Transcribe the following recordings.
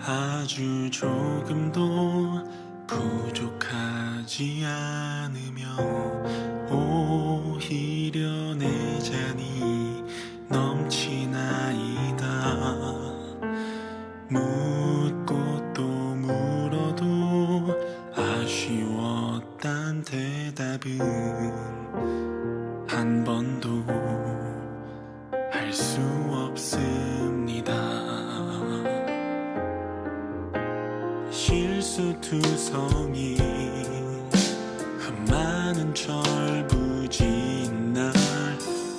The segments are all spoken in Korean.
아주 조금도 부족하지 않으며 오히려 내 잔이 넘치나이다. 묻고 또 물어도 아쉬웠단 대답은 한 번도 할 수 없습니다. 실수투성이 흠많은 철부진 날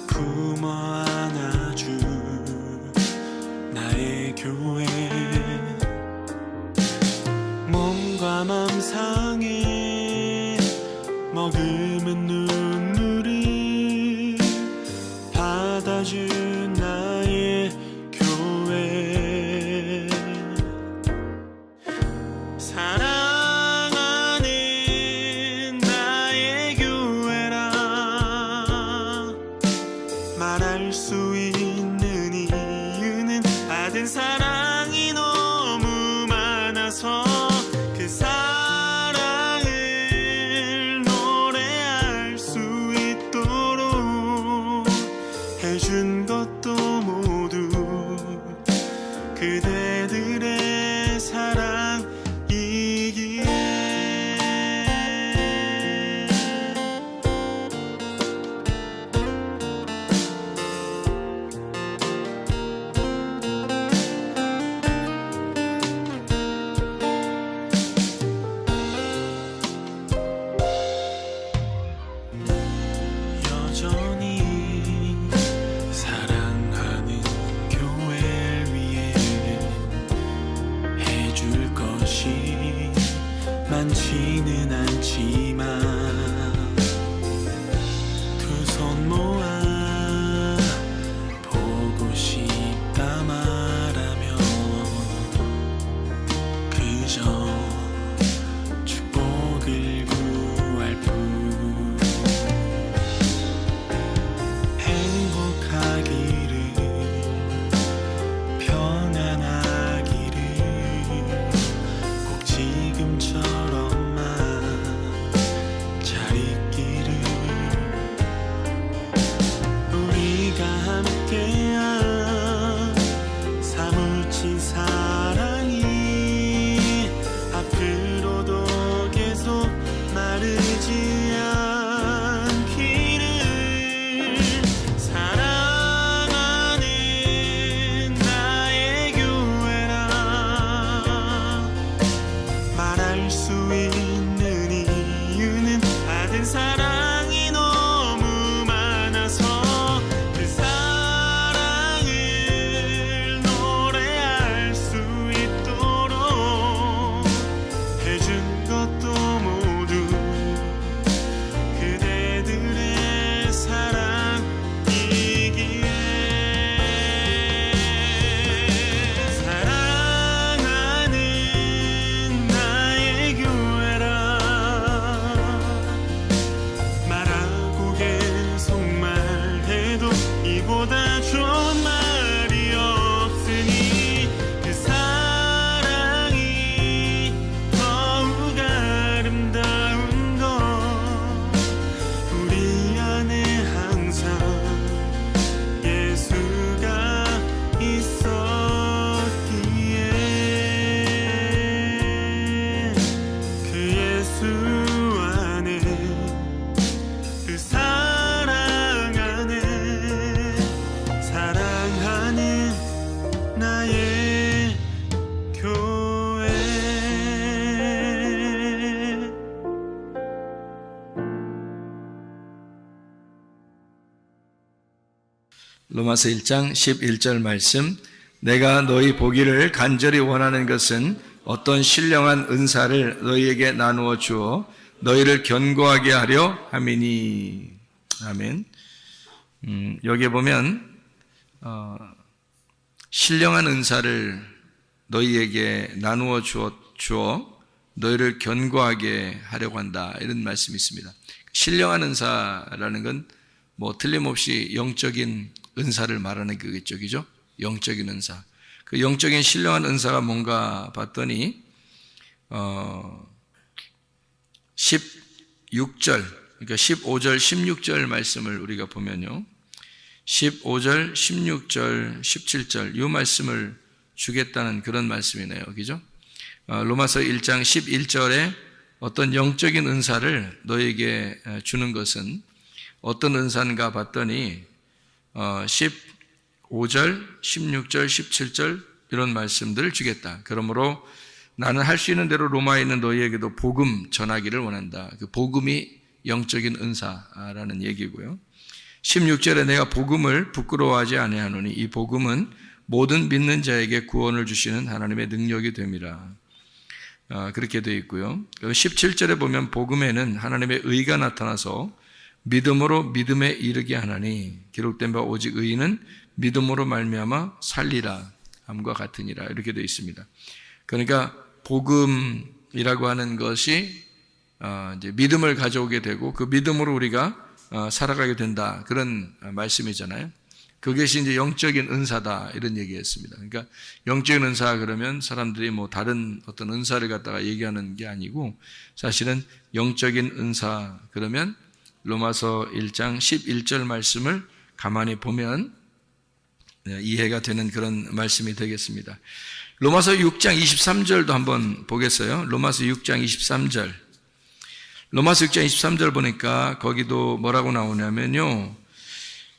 품어 안아준 나의 교회. 몸과 맘 상해 머금은 눈물을 받아준 나의 교회. 사랑하는 나의 교회라 말할 수 있는 이유는 받은 사랑이 너무 많아서 그 사랑을 노래할 수 있도록 해준 것도 모두 그대들의 사랑이기에. 여전히 사랑하는 교회를 위해 해줄 것이 많지는 않지만 두 손 모아 보고 싶다 말하며 그저 축복을 구할 뿐. 행복하기를 평안하기를 꼭 지금처럼만 잘 있기를. 우리가 함께한 사무친 사랑이 앞으로도 계속 마르지 않기를. 사랑하는 나의 교회라 말할 수 있는 이유는 받은 사랑이 너무 많아서 그 사랑을 노래할 수 있도록 해준 것도 모두 그대들의 사랑이기에. 사랑하는 나의 교회라 말하고 계속 말해도 이보다 좋은 말이 없으니 그 사랑이 더욱 아름다운 것 우리 안에 항상 예수가 있었기에. 그 예수 안에 그 사랑 안에 사랑하는 나의 교회. 로마서 1장 11절 말씀. 내가 너희 보기를 간절히 원하는 것은 어떤 신령한 은사를 너희에게 나누어 주어 너희를 견고하게 하려 함이니. 아멘. 여기에 보면 신령한 은사를 너희에게 나누어 주어 너희를 견고하게 하려고 한다, 이런 말씀이 있습니다. 신령한 은사라는 건 뭐 틀림없이 영적인 은사를 말하는 거겠죠, 그죠? 영적인 은사. 그 영적인 신령한 은사가 뭔가 봤더니 16절, 그러니까 15절, 16절 말씀을 우리가 보면요. 15절, 16절, 17절 이 말씀을 주겠다는 그런 말씀이네요. 그죠? 로마서 1장 11절에 어떤 영적인 은사를 너에게 주는 것은 어떤 은사인가 봤더니 15절, 16절, 17절 이런 말씀들을 주겠다. 그러므로 나는 할 수 있는 대로 로마에 있는 너희에게도 복음 전하기를 원한다. 그 복음이 영적인 은사라는 얘기고요. 16절에 내가 복음을 부끄러워하지 아니하노니 이 복음은 모든 믿는 자에게 구원을 주시는 하나님의 능력이 됨이라. 그렇게 되어 있고요. 17절에 보면 복음에는 하나님의 의가 나타나서 믿음으로 믿음에 이르게 하나니 기록된 바 오직 의인은 믿음으로 말미암아 살리라 함과 같으니라 이렇게 되어 있습니다. 그러니까 복음이라고 하는 것이 이제 믿음을 가져오게 되고 그 믿음으로 우리가 살아가게 된다 그런 말씀이잖아요. 그것이 이제 영적인 은사다 이런 얘기했습니다. 그러니까 영적인 은사 그러면 사람들이 뭐 다른 어떤 은사를 갖다가 얘기하는 게 아니고 사실은 영적인 은사 그러면 로마서 1장 11절 말씀을 가만히 보면 이해가 되는 그런 말씀이 되겠습니다. 로마서 6장 23절도 한번 보겠어요. 로마서 6장 23절. 로마서 6장 23절 보니까 거기도 뭐라고 나오냐면요.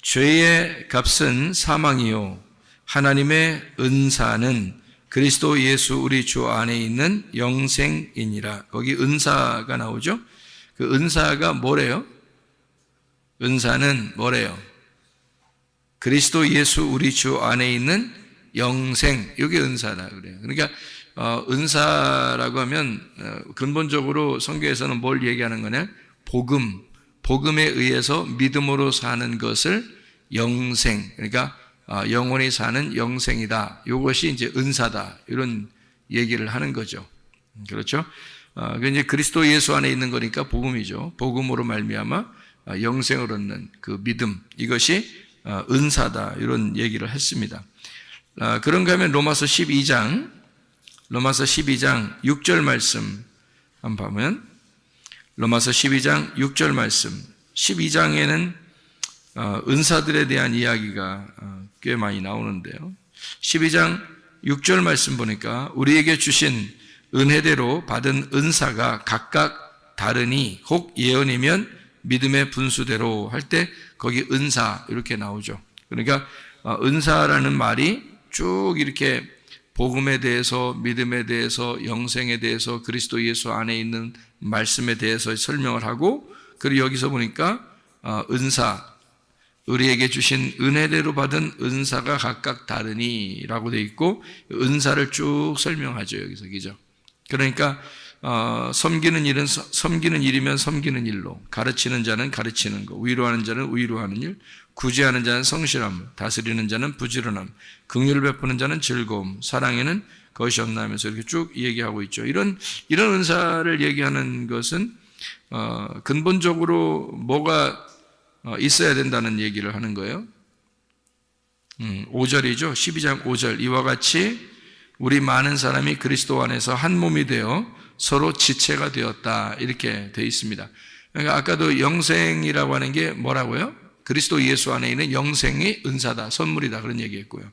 죄의 값은 사망이요 하나님의 은사는 그리스도 예수 우리 주 안에 있는 영생이니라. 거기 은사가 나오죠. 그 은사가 뭐래요? 은사는 뭐래요? 그리스도 예수 우리 주 안에 있는 영생, 이게 은사다 그래요. 그러니까 은사라고 하면 근본적으로 성경에서는 뭘 얘기하는 거냐? 복음에 의해서 믿음으로 사는 것을 영생, 그러니까 영원히 사는 영생이다. 이것이 이제 은사다. 이런 얘기를 하는 거죠. 그렇죠? 이제 그리스도 예수 안에 있는 거니까 복음이죠. 복음으로 말미암아 영생을 얻는 그 믿음, 이것이 은사다. 이런 얘기를 했습니다. 그런가 하면 로마서 12장 6절 말씀 한번 보면 로마서 12장 6절 말씀 12장에는 은사들에 대한 이야기가 꽤 많이 나오는데요. 12장 6절 말씀 보니까 우리에게 주신 은혜대로 받은 은사가 각각 다르니 혹 예언이면 믿음의 분수대로 할 때 거기 은사 이렇게 나오죠. 그러니까 은사라는 말이 쭉 이렇게 복음에 대해서 믿음에 대해서 영생에 대해서 그리스도 예수 안에 있는 말씀에 대해서 설명을 하고 그리고 여기서 보니까 은사 우리에게 주신 은혜대로 받은 은사가 각각 다르니라고 되어 있고 은사를 쭉 설명하죠. 여기서 그죠? 그러니까 섬기는 일은 섬기는 일이면 섬기는 일로, 가르치는 자는 가르치는 것, 위로하는 자는 위로하는 일, 구제하는 자는 성실함, 다스리는 자는 부지런함, 긍휼을 베푸는 자는 즐거움, 사랑에는 것이 없나 하면서 이렇게 쭉 얘기하고 있죠. 이런 은사를 얘기하는 것은 근본적으로 뭐가 있어야 된다는 얘기를 하는 거예요. 5절이죠. 12장 5절. 이와 같이 우리 많은 사람이 그리스도 안에서 한 몸이 되어 서로 지체가 되었다. 이렇게 되어 있습니다. 그러니까 아까도 영생이라고 하는 게 뭐라고요? 그리스도 예수 안에 있는 영생이 은사다, 선물이다 그런 얘기했고요.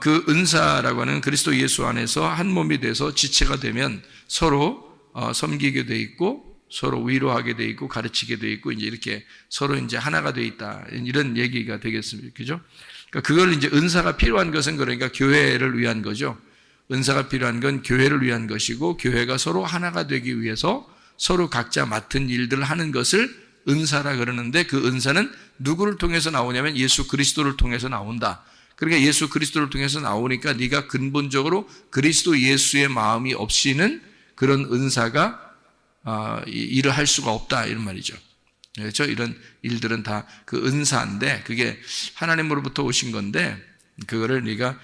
그 은사라고 하는 그리스도 예수 안에서 한 몸이 돼서 지체가 되면 서로 섬기게 돼 있고 서로 위로하게 돼 있고 가르치게 돼 있고 이제 이렇게 서로 이제 하나가 돼 있다 이런 얘기가 되겠습니다. 그죠? 그러니까 그걸 이제 은사가 필요한 것은 그러니까 교회를 위한 거죠. 은사가 필요한 건 교회를 위한 것이고 교회가 서로 하나가 되기 위해서 서로 각자 맡은 일들을 하는 것을 은사라 그러는데 그 은사는 누구를 통해서 나오냐면 예수 그리스도를 통해서 나온다. 그러니까 예수 그리스도를 통해서 나오니까 네가 근본적으로 그리스도 예수의 마음이 없이는 그런 은사가 일을 할 수가 없다 이런 말이죠. 그렇죠? 이런 일들은 다 그 은사인데 그게 하나님으로부터 오신 건데 그거를 네가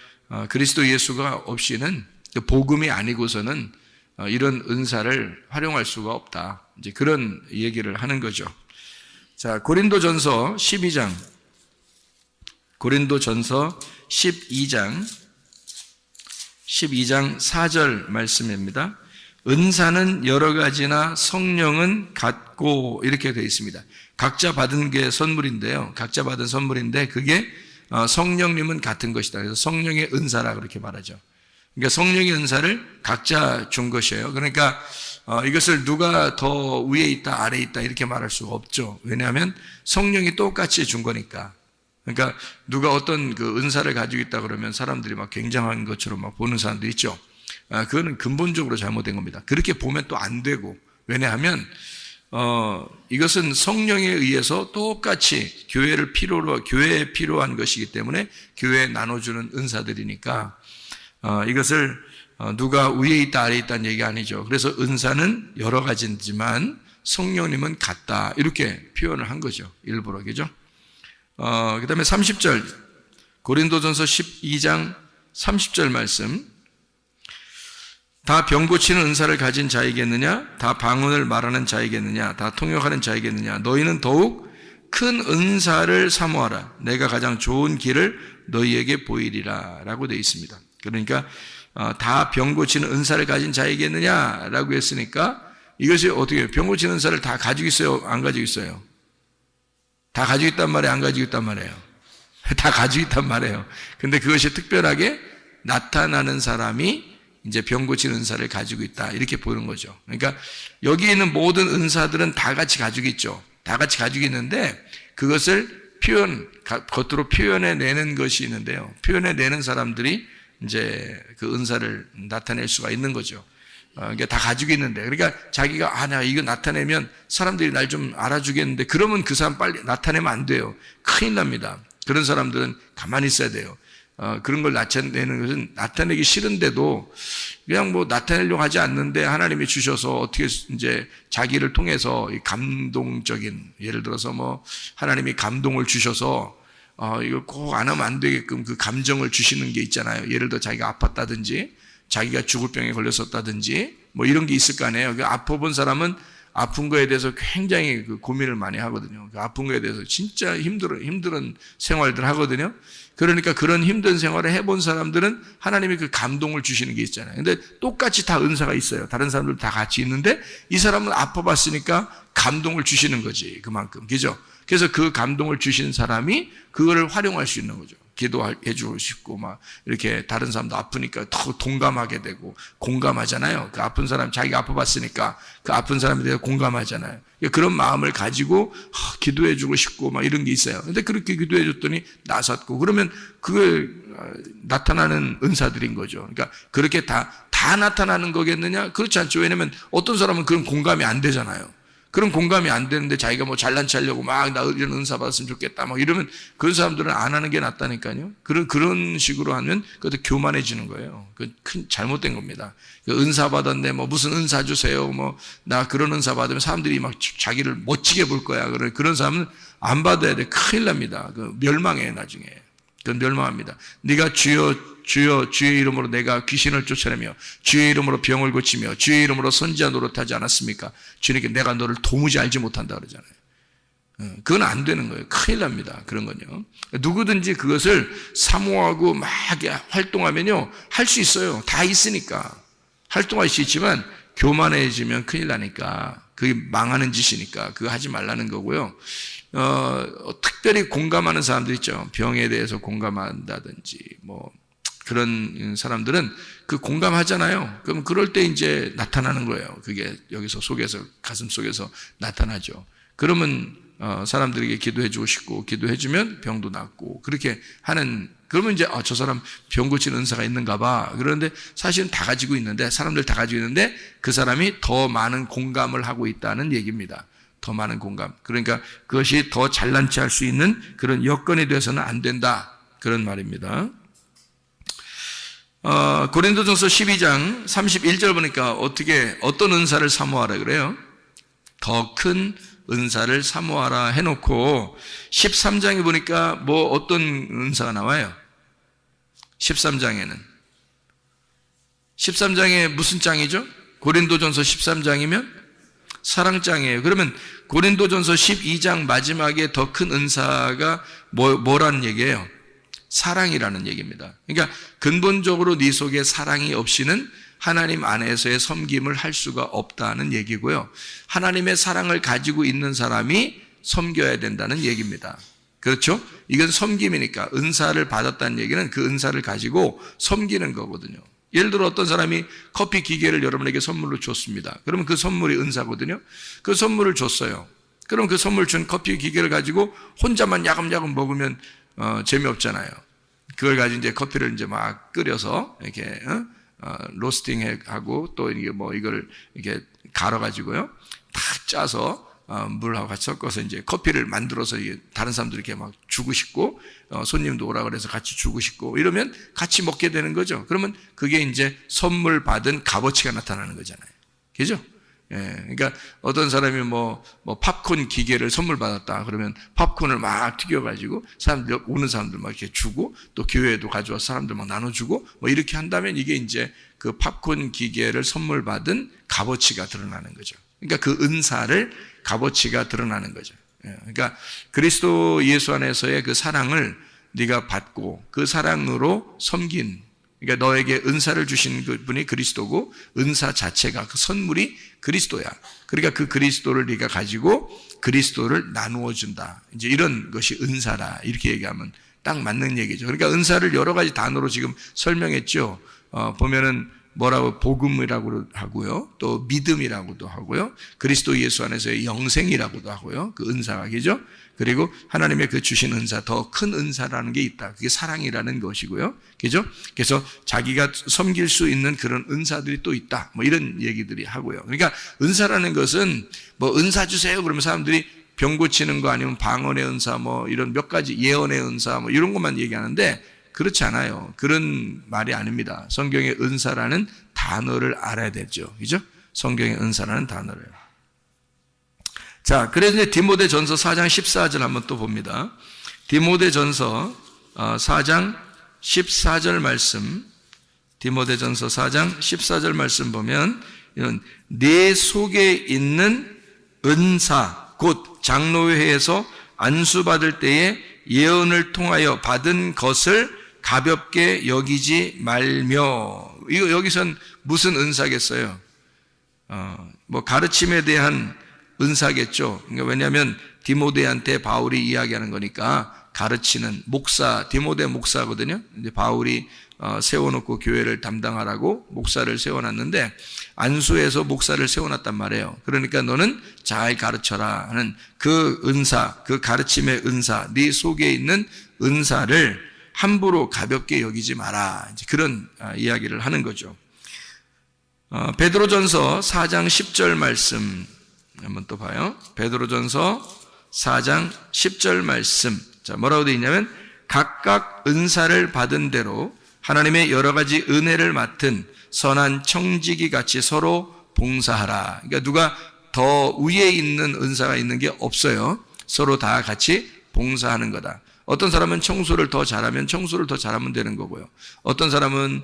그리스도 예수가 없이는 복음이 아니고서는 이런 은사를 활용할 수가 없다. 이제 그런 얘기를 하는 거죠. 자, 고린도전서 12장 12장 4절 말씀입니다. 은사는 여러 가지나 성령은 같고 이렇게 되어 있습니다. 각자 받은 게 선물인데요. 각자 받은 선물인데 그게 성령님은 같은 것이다. 그래서 성령의 은사라 그렇게 말하죠. 그러니까 성령의 은사를 각자 준 것이에요. 그러니까 이것을 누가 더 위에 있다 아래에 있다 이렇게 말할 수가 없죠. 왜냐하면 성령이 똑같이 준 거니까. 그러니까 누가 어떤 그 은사를 가지고 있다 그러면 사람들이 막 굉장한 것처럼 막 보는 사람도 있죠. 그거는 근본적으로 잘못된 겁니다. 그렇게 보면 또 안 되고. 왜냐하면 이것은 성령에 의해서 똑같이 교회에 필요한 것이기 때문에 교회에 나눠주는 은사들이니까 이것을 누가 위에 있다 아래에 있다는 얘기 아니죠. 그래서 은사는 여러 가지지만 성령님은 같다 이렇게 표현을 한 거죠. 일부러. 그죠? 그 다음에 30절 고린도전서 12장 30절 말씀. 다 병 고치는 은사를 가진 자이겠느냐? 다 방언을 말하는 자이겠느냐? 다 통역하는 자이겠느냐? 너희는 더욱 큰 은사를 사모하라. 내가 가장 좋은 길을 너희에게 보이리라 라고 되어 있습니다. 그러니까 다 병 고치는 은사를 가진 자이겠느냐 라고 했으니까 이것이 어떻게 해요? 병 고치는 은사를 다 가지고 있어요? 안 가지고 있어요? 다 가지고 있단 말이에요? 안 가지고 있단 말이에요? 다 가지고 있단 말이에요. 근데 그것이 특별하게 나타나는 사람이 이제 병 고치는 은사를 가지고 있다 이렇게 보는 거죠. 그러니까 여기 있는 모든 은사들은 다 같이 가지고 있죠. 다 같이 가지고 있는데 그것을 겉으로 표현해내는 것이 있는데요. 표현해내는 사람들이 이제 그 은사를 나타낼 수가 있는 거죠. 그러니까 다 가지고 있는데, 그러니까 자기가 나 이거 나타내면 사람들이 날 좀 알아주겠는데, 그러면 그 사람 빨리 나타내면 안 돼요. 큰일 납니다. 그런 사람들은 가만히 있어야 돼요. 그런 걸 나타내는 것은 나타내기 싫은데도 그냥 뭐 나타내려고 하지 않는데 하나님이 주셔서 어떻게 이제 자기를 통해서 이 감동적인, 예를 들어서 뭐 하나님이 감동을 주셔서 이거 꼭 안 하면 안 되게끔 그 감정을 주시는 게 있잖아요. 예를 들어 자기가 아팠다든지 자기가 죽을 병에 걸렸었다든지 뭐 이런 게 있을 거 아니에요. 그 아파본 사람은 아픈 거에 대해서 굉장히 그 고민을 많이 하거든요. 그 아픈 거에 대해서 진짜 힘든 생활들 하거든요. 그러니까 그런 힘든 생활을 해본 사람들은 하나님이 그 감동을 주시는 게 있잖아요. 근데 똑같이 다 은사가 있어요. 다른 사람들 다 같이 있는데 이 사람은 아파봤으니까 감동을 주시는 거지. 그만큼. 그죠? 그래서 그 감동을 주신 사람이 그거를 활용할 수 있는 거죠. 기도해 주고 싶고 막 이렇게 다른 사람도 아프니까 더 동감하게 되고 공감하잖아요. 그 아픈 사람 자기가 아파봤으니까 그 아픈 사람에 대해서 공감하잖아요. 그런 마음을 가지고 기도해 주고 싶고 막 이런 게 있어요. 근데 그렇게 기도해 줬더니 나섰고 그러면 그게 나타나는 은사들인 거죠. 그러니까 그렇게 다 나타나는 거겠느냐? 그렇지 않죠. 왜냐면 어떤 사람은 그런 공감이 안 되잖아요. 그런 공감이 안 되는데 자기가 뭐 잘난 체하려고 막 나 이런 은사 받았으면 좋겠다 막 이러면 그런 사람들은 안 하는 게 낫다니까요. 그런 식으로 하면 그것도 교만해지는 거예요. 그 큰 잘못된 겁니다. 그 은사 받았네 뭐 무슨 은사 주세요 뭐 나 그런 은사 받으면 사람들이 막 자기를 멋지게 볼 거야. 그런 사람은 안 받아야 돼. 큰일 납니다. 그 멸망해 나중에. 그건 멸망합니다. 네가 주의 이름으로 내가 귀신을 쫓아내며 주의 이름으로 병을 고치며 주의 이름으로 선지자 노릇하지 않았습니까? 주님께 내가 너를 도무지 알지 못한다 그러잖아요. 그건 안 되는 거예요. 큰일 납니다. 그런 건요. 누구든지 그것을 사모하고 막 활동하면요 할 수 있어요. 다 있으니까 활동할 수 있지만 교만해지면 큰일 나니까 그게 망하는 짓이니까 그거 하지 말라는 거고요. 특별히 공감하는 사람들 있죠. 병에 대해서 공감한다든지 뭐 그런 사람들은 그 공감하잖아요. 그럼 그럴 때 이제 나타나는 거예요. 그게 여기서 속에서 가슴 속에서 나타나죠. 그러면 사람들에게 기도해 주고 싶고 기도해 주면 병도 낫고 그렇게 하는 그러면 이제 저 사람 병 고치는 은사가 있는가 봐. 그런데 사실은 다 가지고 있는데 사람들 다 가지고 있는데 그 사람이 더 많은 공감을 하고 있다는 얘기입니다. 더 많은 공감. 그러니까 그것이 더 잘난 체할 수 있는 그런 여건이 돼서는 안 된다. 그런 말입니다. 고린도전서 12장 31절 보니까 어떤 은사를 사모하라 그래요? 더 큰 은사를 사모하라 해놓고 13장에 보니까 뭐 어떤 은사가 나와요? 13장에 무슨 장이죠? 고린도전서 13장이면 사랑장이에요. 그러면 고린도전서 12장 마지막에 더 큰 은사가 뭐라는 얘기예요? 사랑이라는 얘기입니다. 그러니까 근본적으로 네 속에 사랑이 없이는 하나님 안에서의 섬김을 할 수가 없다는 얘기고요. 하나님의 사랑을 가지고 있는 사람이 섬겨야 된다는 얘기입니다. 그렇죠? 이건 섬김이니까 은사를 받았다는 얘기는 그 은사를 가지고 섬기는 거거든요. 예를 들어 어떤 사람이 커피 기계를 여러분에게 선물로 줬습니다. 그러면 그 선물이 은사거든요. 그 선물을 줬어요. 그럼 그 선물 준 커피 기계를 가지고 혼자만 야금야금 먹으면 재미없잖아요. 그걸 가지고 이제 커피를 이제 막 끓여서 이렇게 로스팅하고 또 이게 뭐 이걸 이렇게 갈아 가지고요, 탁 짜서 물하고 같이 섞어서 이제 커피를 만들어서 다른 사람들 이렇게 막 주고 싶고, 손님도 오라 그래서 같이 주고 싶고 이러면 같이 먹게 되는 거죠. 그러면 그게 이제 선물 받은 값어치가 나타나는 거잖아요. 그죠? 예, 그러니까 어떤 사람이 뭐 팝콘 기계를 선물 받았다 그러면 팝콘을 막 튀겨가지고 사람들, 오는 사람들 막 이렇게 주고, 또 교회에도 가져와서 사람들 막 나눠주고 뭐 이렇게 한다면 이게 이제 그 팝콘 기계를 선물 받은 값어치가 드러나는 거죠. 그러니까 그 은사를 값어치가 드러나는 거죠. 그러니까 그리스도 예수 안에서의 그 사랑을 네가 받고 그 사랑으로 섬긴, 그러니까 너에게 은사를 주신 분이 그리스도고 은사 자체가, 그 선물이 그리스도야. 그러니까 그 그리스도를 네가 가지고 그리스도를 나누어 준다. 이제 이런 것이 은사라. 이렇게 얘기하면 딱 맞는 얘기죠. 그러니까 은사를 여러 가지 단어로 지금 설명했죠. 보면은 뭐라고, 복음이라고 하고요, 또 믿음이라고도 하고요, 그리스도 예수 안에서의 영생이라고도 하고요, 그 은사가, 그죠? 그리고 하나님의 그 주신 은사, 더 큰 은사라는 게 있다. 그게 사랑이라는 것이고요, 그죠? 그래서 자기가 섬길 수 있는 그런 은사들이 또 있다. 뭐 이런 얘기들이 하고요. 그러니까 은사라는 것은 뭐 은사 주세요 그러면 사람들이 병 고치는 거 아니면 방언의 은사, 뭐 이런 몇 가지 예언의 은사, 뭐 이런 것만 얘기하는데 그렇지 않아요. 그런 말이 아닙니다. 성경의 은사라는 단어를 알아야 되죠. 그죠? 성경의 은사라는 단어를. 자, 그래서 이제 디모데전서 4장 14절 한번 또 봅니다. 디모데전서 4장 14절 말씀, 디모데전서 4장 14절 말씀 보면 이런 내 속에 있는 은사, 곧 장로회에서 안수받을 때에 예언을 통하여 받은 것을 가볍게 여기지 말며. 이거 여기선 무슨 은사겠어요? 뭐 가르침에 대한 은사겠죠. 그러니까 왜냐하면 디모데한테 바울이 이야기하는 거니까 가르치는 목사, 디모데 목사거든요. 이제 바울이 세워놓고 교회를 담당하라고 목사를 세워놨는데 안수에서 목사를 세워놨단 말이에요. 그러니까 너는 잘 가르쳐라 하는 그 은사, 그 가르침의 은사, 네 속에 있는 은사를 함부로 가볍게 여기지 마라. 이제 그런 이야기를 하는 거죠. 베드로전서 4장 10절 말씀 한번 또 봐요. 베드로전서 4장 10절 말씀. 자, 뭐라고 되어 있냐면 각각 은사를 받은 대로 하나님의 여러 가지 은혜를 맡은 선한 청지기 같이 서로 봉사하라. 그러니까 누가 더 위에 있는 은사가 있는 게 없어요. 서로 다 같이 봉사하는 거다. 어떤 사람은 청소를 더 잘하면 청소를 더 잘하면 되는 거고요. 어떤 사람은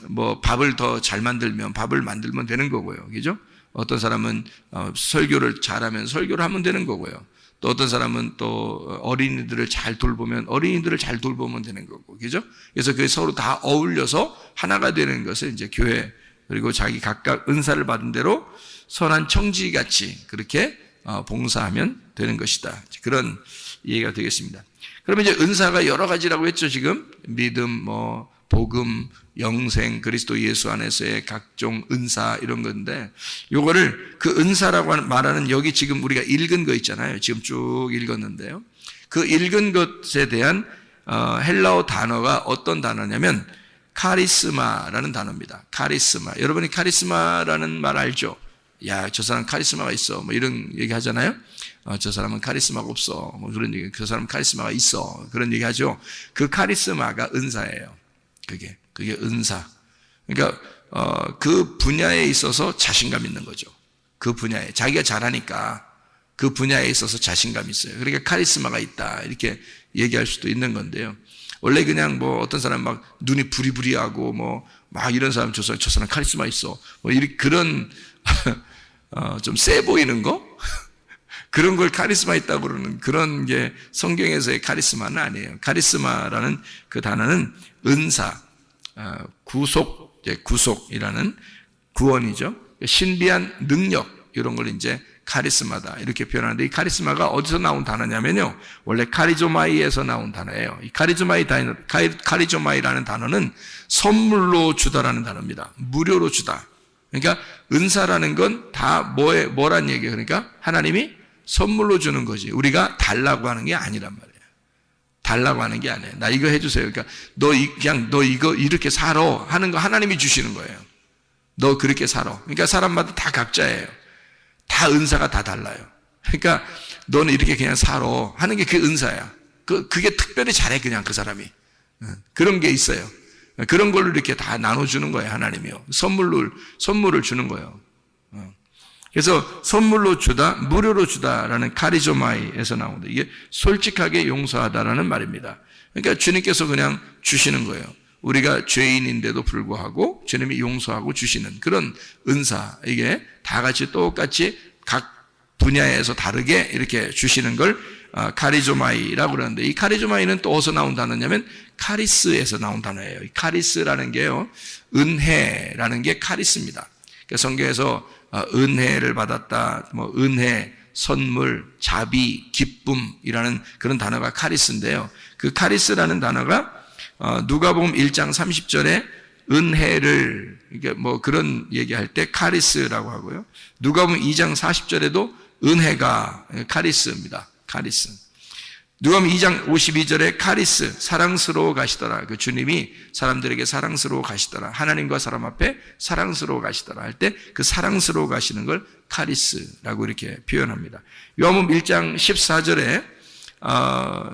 뭐 밥을 더 잘 만들면 밥을 만들면 되는 거고요. 그죠? 어떤 사람은 설교를 잘하면 설교를 하면 되는 거고요. 또 어떤 사람은 또 어린이들을 잘 돌보면 어린이들을 잘 돌보면 되는 거고, 그죠? 그래서 그게 서로 다 어울려서 하나가 되는 것을 이제 교회, 그리고 자기 각각 은사를 받은 대로 선한 청지기같이 그렇게 봉사하면 되는 것이다. 그런 이해가 되겠습니다. 그러면 이제 은사가 여러 가지라고 했죠, 지금. 믿음, 뭐, 복음, 영생, 그리스도 예수 안에서의 각종 은사, 이런 건데, 요거를 그 은사라고 말하는 여기 지금 우리가 읽은 거 있잖아요. 지금 쭉 읽었는데요. 그 읽은 것에 대한 헬라어 단어가 어떤 단어냐면, 카리스마라는 단어입니다. 카리스마. 여러분이 카리스마라는 말 알죠? 야, 저 사람 카리스마가 있어. 뭐 이런 얘기 하잖아요. 저 사람은 카리스마가 없어. 뭐 그런 얘기. 그 사람은 카리스마가 있어. 그런 얘기 하죠. 그 카리스마가 은사예요. 그게 은사. 그러니까 그 분야에 있어서 자신감 있는 거죠. 그 분야에 자기가 잘하니까 그 분야에 있어서 자신감이 있어요. 그러니까 카리스마가 있다 이렇게 얘기할 수도 있는 건데요. 원래 그냥 뭐 어떤 사람 막 눈이 부리부리하고 뭐 막 이런 사람 저 사람 카리스마 있어. 뭐 이렇게 그런 좀 세 보이는 거 그런 걸 카리스마 있다고 그러는 그런 게 성경에서의 카리스마는 아니에요. 카리스마라는 그 단어는 은사, 구속이라는 구원이죠. 신비한 능력, 이런 걸 이제 카리스마다 이렇게 표현하는데, 이 카리스마가 어디서 나온 단어냐면요, 원래 카리조마이에서 나온 단어예요. 이 카리조마이라는 단어는 선물로 주다라는 단어입니다. 무료로 주다. 그러니까 은사라는 건 다 뭐란 얘기예요? 그러니까 하나님이 선물로 주는 거지, 우리가 달라고 하는 게 아니란 말이에요. 달라고 하는 게 아니에요. 나 이거 해주세요. 그러니까 너 이거 이렇게 살아 하는 거 하나님이 주시는 거예요. 너 그렇게 살아. 그러니까 사람마다 다 각자예요. 다 은사가 다 달라요. 그러니까 너는 이렇게 그냥 살아 하는 게 그 은사야. 그게 특별히 잘해, 그냥 그 사람이. 그런 게 있어요. 그런 걸로 이렇게 다 나눠주는 거예요, 하나님이요. 선물을 주는 거예요. 그래서 선물로 주다, 무료로 주다라는 카리조마이에서 나온다. 이게 솔직하게 용서하다라는 말입니다. 그러니까 주님께서 그냥 주시는 거예요. 우리가 죄인인데도 불구하고 주님이 용서하고 주시는 그런 은사, 이게 다 같이 똑같이 각 분야에서 다르게 이렇게 주시는 걸 카리조마이라고 그러는데, 이 카리조마이는 또 어디서 나온 단어냐면 카리스에서 나온 단어예요. 이 카리스라는 게요, 은혜라는 게 카리스입니다. 그러니까 성경에서 은혜를 받았다, 은혜, 선물, 자비, 기쁨이라는 그런 단어가 카리스인데요. 그 카리스라는 단어가 누가복음 1장 30절에 은혜를, 이게 그런 얘기할 때 카리스라고 하고요. 누가복음 2장 40절에도 은혜가 카리스입니다. 카리스. 누가복음 2장 52절에 카리스, 사랑스러워 가시더라. 그 주님이 사람들에게 사랑스러워 가시더라. 하나님과 사람 앞에 사랑스러워 가시더라 할 때 그 사랑스러워 가시는 걸 카리스라고 이렇게 표현합니다. 요한복음 1장 14절에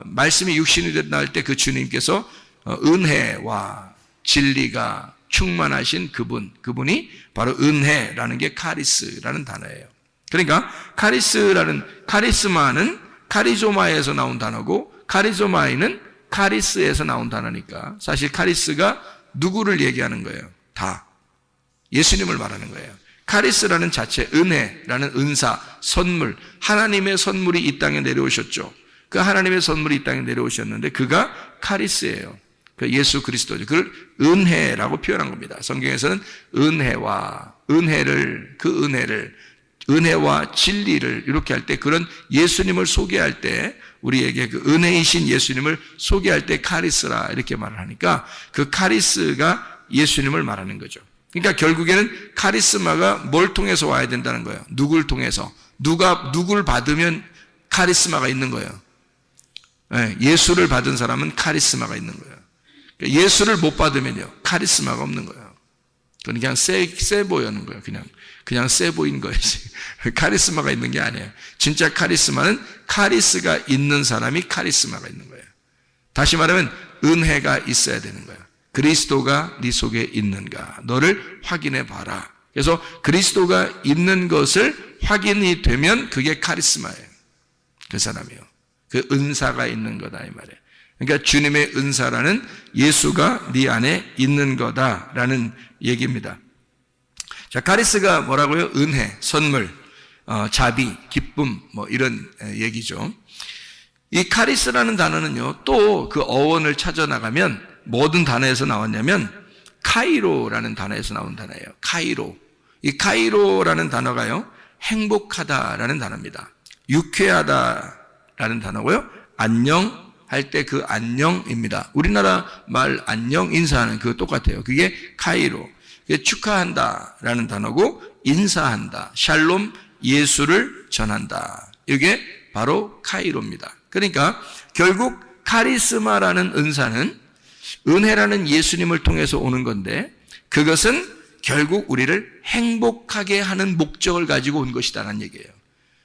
말씀이 육신이 됐다 할 때 그 주님께서 은혜와 진리가 충만하신 그분이 바로 은혜라는 게 카리스라는 단어예요. 그러니까 카리스마는 카리조마에서 나온 단어고, 카리조마이는 카리스에서 나온 단어니까 사실 카리스가 누구를 얘기하는 거예요? 다 예수님을 말하는 거예요. 카리스라는 자체, 은혜라는 은사, 선물, 하나님의 선물이 이 땅에 내려오셨죠. 그 하나님의 선물이 이 땅에 내려오셨는데 그가 카리스예요. 그 예수 그리스도죠. 그걸 은혜라고 표현한 겁니다. 성경에서는 은혜와 진리를 이렇게 할 때, 그런 예수님을 소개할 때, 우리에게 그 은혜이신 예수님을 소개할 때 카리스라 이렇게 말을 하니까 그 카리스가 예수님을 말하는 거죠. 그러니까 결국에는 카리스마가 뭘 통해서 와야 된다는 거예요? 누굴 통해서? 누굴 받으면 카리스마가 있는 거예요? 예수를 받은 사람은 카리스마가 있는 거예요. 예수를 못 받으면요, 카리스마가 없는 거예요. 그냥 세 보이는 거예요. 그냥 세 보이는 거예요. 카리스마가 있는 게 아니에요. 진짜 카리스마는 카리스가 있는 사람이 카리스마가 있는 거예요. 다시 말하면 은혜가 있어야 되는 거예요. 그리스도가 네 속에 있는가? 너를 확인해 봐라. 그래서 그리스도가 있는 것을 확인이 되면 그게 카리스마예요. 그 사람이요. 그 은사가 있는 거다 이 말이에요. 그러니까 주님의 은사라는 예수가 네 안에 있는 거다라는 얘기입니다. 자, 카리스가 뭐라고요? 은혜, 선물, 자비, 기쁨, 이런 얘기죠. 이 카리스라는 단어는요, 또 그 어원을 찾아나가면 모든 단어에서 나왔냐면 카이로라는 단어에서 나온 단어예요. 카이로. 이 카이로라는 단어가요, 행복하다라는 단어입니다. 유쾌하다라는 단어고요. 안녕 할 때 그 안녕입니다. 우리나라 말 안녕 인사하는 그거 똑같아요. 그게 카이로. 그게 축하한다라는 단어고, 인사한다, 샬롬, 예수를 전한다. 이게 바로 카이로입니다. 그러니까 결국 카리스마라는 은사는 은혜라는 예수님을 통해서 오는 건데, 그것은 결국 우리를 행복하게 하는 목적을 가지고 온 것이다라는 얘기예요.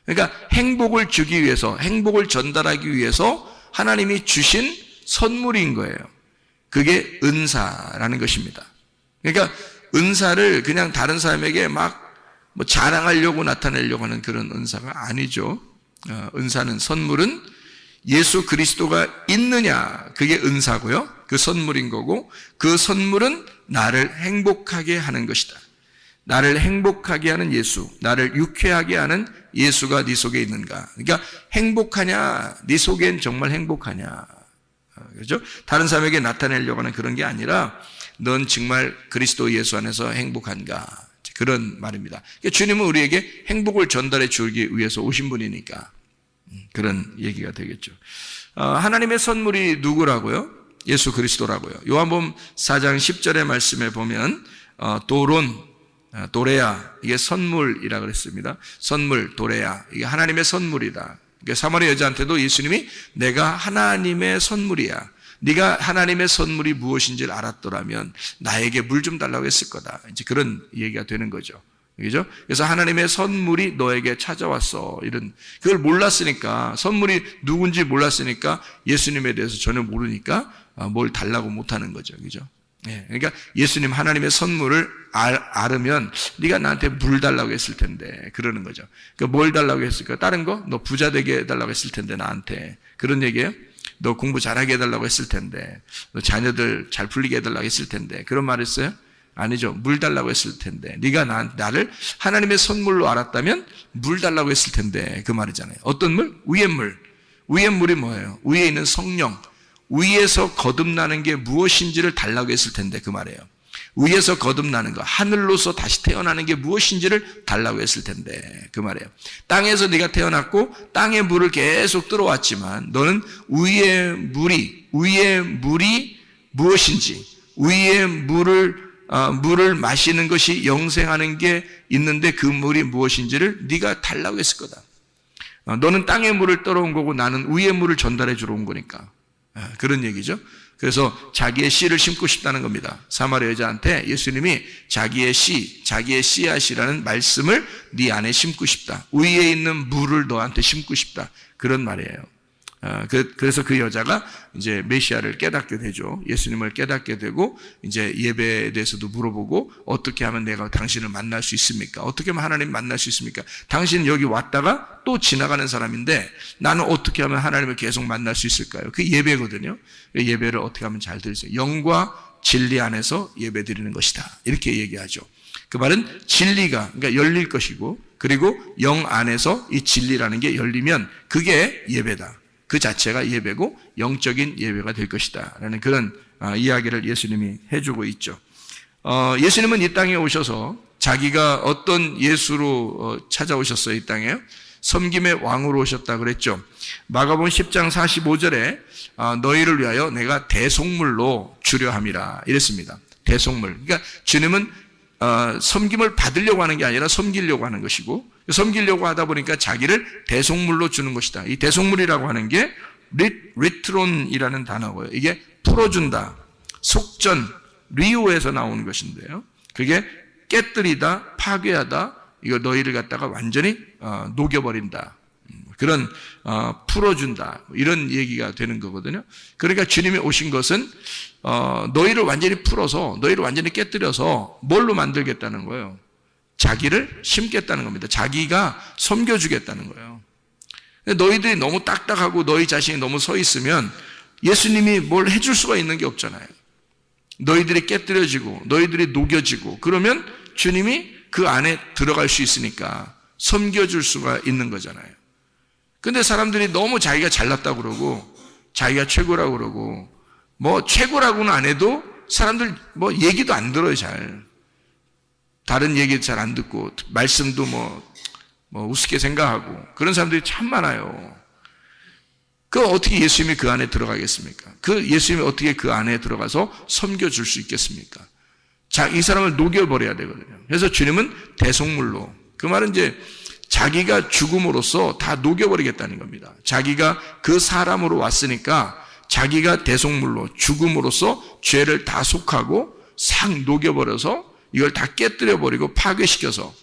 그러니까 행복을 주기 위해서, 행복을 전달하기 위해서 하나님이 주신 선물인 거예요. 그게 은사라는 것입니다. 그러니까 은사를 그냥 다른 사람에게 자랑하려고 나타내려고 하는 그런 은사가 아니죠. 은사는, 선물은 예수 그리스도가 있느냐, 그게 은사고요. 그 선물인 거고, 그 선물은 나를 행복하게 하는 것이다. 나를 행복하게 하는 예수, 나를 유쾌하게 하는 예수가 네 속에 있는가? 그러니까 행복하냐? 네 속엔 정말 행복하냐? 그렇죠? 다른 사람에게 나타내려고 하는 그런 게 아니라 넌 정말 그리스도 예수 안에서 행복한가? 그런 말입니다. 그러니까 주님은 우리에게 행복을 전달해 주기 위해서 오신 분이니까 그런 얘기가 되겠죠. 하나님의 선물이 누구라고요? 예수 그리스도라고요. 요한복음 4장 10절의 말씀에 보면 도레야, 이게 선물이라 그랬습니다. 선물, 도레야, 이게 하나님의 선물이다. 그러니까 사마리아 여자한테도 예수님이 내가 하나님의 선물이야. 네가 하나님의 선물이 무엇인지를 알았더라면 나에게 물 좀 달라고 했을 거다. 이제 그런 얘기가 되는 거죠. 그죠? 그래서 하나님의 선물이 너에게 찾아왔어. 그걸 몰랐으니까, 선물이 누군지 몰랐으니까 예수님에 대해서 전혀 모르니까 뭘 달라고 못하는 거죠. 그죠? 예, 그러니까 예수님 하나님의 선물을 알으면 네가 나한테 물 달라고 했을 텐데 그러는 거죠. 그러니까 뭘 달라고 했을까? 다른 거? 너 부자 되게 해달라고 했을 텐데 나한테 그런 얘기예요? 너 공부 잘하게 해달라고 했을 텐데 너 자녀들 잘 풀리게 해달라고 했을 텐데 그런 말 했어요? 아니죠. 물 달라고 했을 텐데 네가 나를 하나님의 선물로 알았다면 물 달라고 했을 텐데 그 말이잖아요. 어떤 물? 위의 물. 위의 물이 뭐예요? 위에 있는 성령, 위에서 거듭나는 게 무엇인지를 달라고 했을 텐데 그 말이에요. 위에서 거듭나는 거, 하늘로서 다시 태어나는 게 무엇인지를 달라고 했을 텐데 그 말이에요. 땅에서 네가 태어났고 땅의 물을 계속 들어왔지만 너는 위의 물이 무엇인지, 위의 물을 마시는 것이 영생하는 게 있는데 그 물이 무엇인지를 네가 달라고 했을 거다. 너는 땅의 물을 떨어온 거고 나는 위의 물을 전달해 주러 온 거니까. 그런 얘기죠. 그래서 자기의 씨를 심고 싶다는 겁니다. 사마리아 여자한테 예수님이 자기의 씨앗이라는 말씀을 네 안에 심고 싶다. 위에 있는 물을 너한테 심고 싶다. 그런 말이에요. 그래서 그 여자가 이제 메시아를 깨닫게 되죠. 예수님을 깨닫게 되고 이제 예배에 대해서도 물어보고 어떻게 하면 내가 당신을 만날 수 있습니까? 어떻게 하면 하나님 만날 수 있습니까? 당신 여기 왔다가 또 지나가는 사람인데 나는 어떻게 하면 하나님을 계속 만날 수 있을까요? 그 예배거든요. 예배를 어떻게 하면 잘 드릴 수 있어요? 영과 진리 안에서 예배 드리는 것이다. 이렇게 얘기하죠. 그 말은 진리가 그러니까 열릴 것이고 그리고 영 안에서 이 진리라는 게 열리면 그게 예배다. 그 자체가 예배고 영적인 예배가 될 것이다 라는 그런 이야기를 예수님이 해주고 있죠. 예수님은 이 땅에 오셔서 자기가 어떤 예수로 찾아오셨어요? 이 땅에요? 섬김의 왕으로 오셨다 그랬죠. 마가복음 10장 45절에 너희를 위하여 내가 대속물로 주려 함이라 이랬습니다. 대속물. 그러니까 주님은 섬김을 받으려고 하는 게 아니라 섬기려고 하는 것이고 섬기려고 하다 보니까 자기를 대속물로 주는 것이다. 이 대속물이라고 하는 게 리트론이라는 단어고요. 이게 풀어준다, 속전, 리오에서 나오는 것인데요. 그게 깨뜨리다, 파괴하다, 이거 너희를 갖다가 완전히 녹여버린다. 그런 풀어준다 이런 얘기가 되는 거거든요. 그러니까 주님이 오신 것은 너희를 완전히 풀어서 너희를 완전히 깨뜨려서 뭘로 만들겠다는 거예요? 자기를 심겠다는 겁니다. 자기가 섬겨주겠다는 거예요. 너희들이 너무 딱딱하고 너희 자신이 너무 서 있으면 예수님이 뭘 해줄 수가 있는 게 없잖아요. 너희들이 깨뜨려지고 너희들이 녹여지고 그러면 주님이 그 안에 들어갈 수 있으니까 섬겨줄 수가 있는 거잖아요. 근데 사람들이 너무 자기가 잘났다고 그러고 자기가 최고라고 그러고 뭐 최고라고는 안 해도 사람들 뭐 얘기도 안 들어요. 잘 다른 얘기 잘 안 듣고 말씀도 뭐 우습게 생각하고 그런 사람들이 참 많아요. 그 어떻게 예수님이 그 안에 들어가겠습니까? 그 예수님이 어떻게 그 안에 들어가서 섬겨줄 수 있겠습니까? 이 사람을 녹여버려야 되거든요. 그래서 주님은 대속물로 그 말은 이제 자기가 죽음으로써 다 녹여버리겠다는 겁니다. 자기가 그 사람으로 왔으니까 자기가 대속물로 죽음으로써 죄를 다 속하고 싹 녹여버려서 이걸 다 깨뜨려버리고 파괴시켜서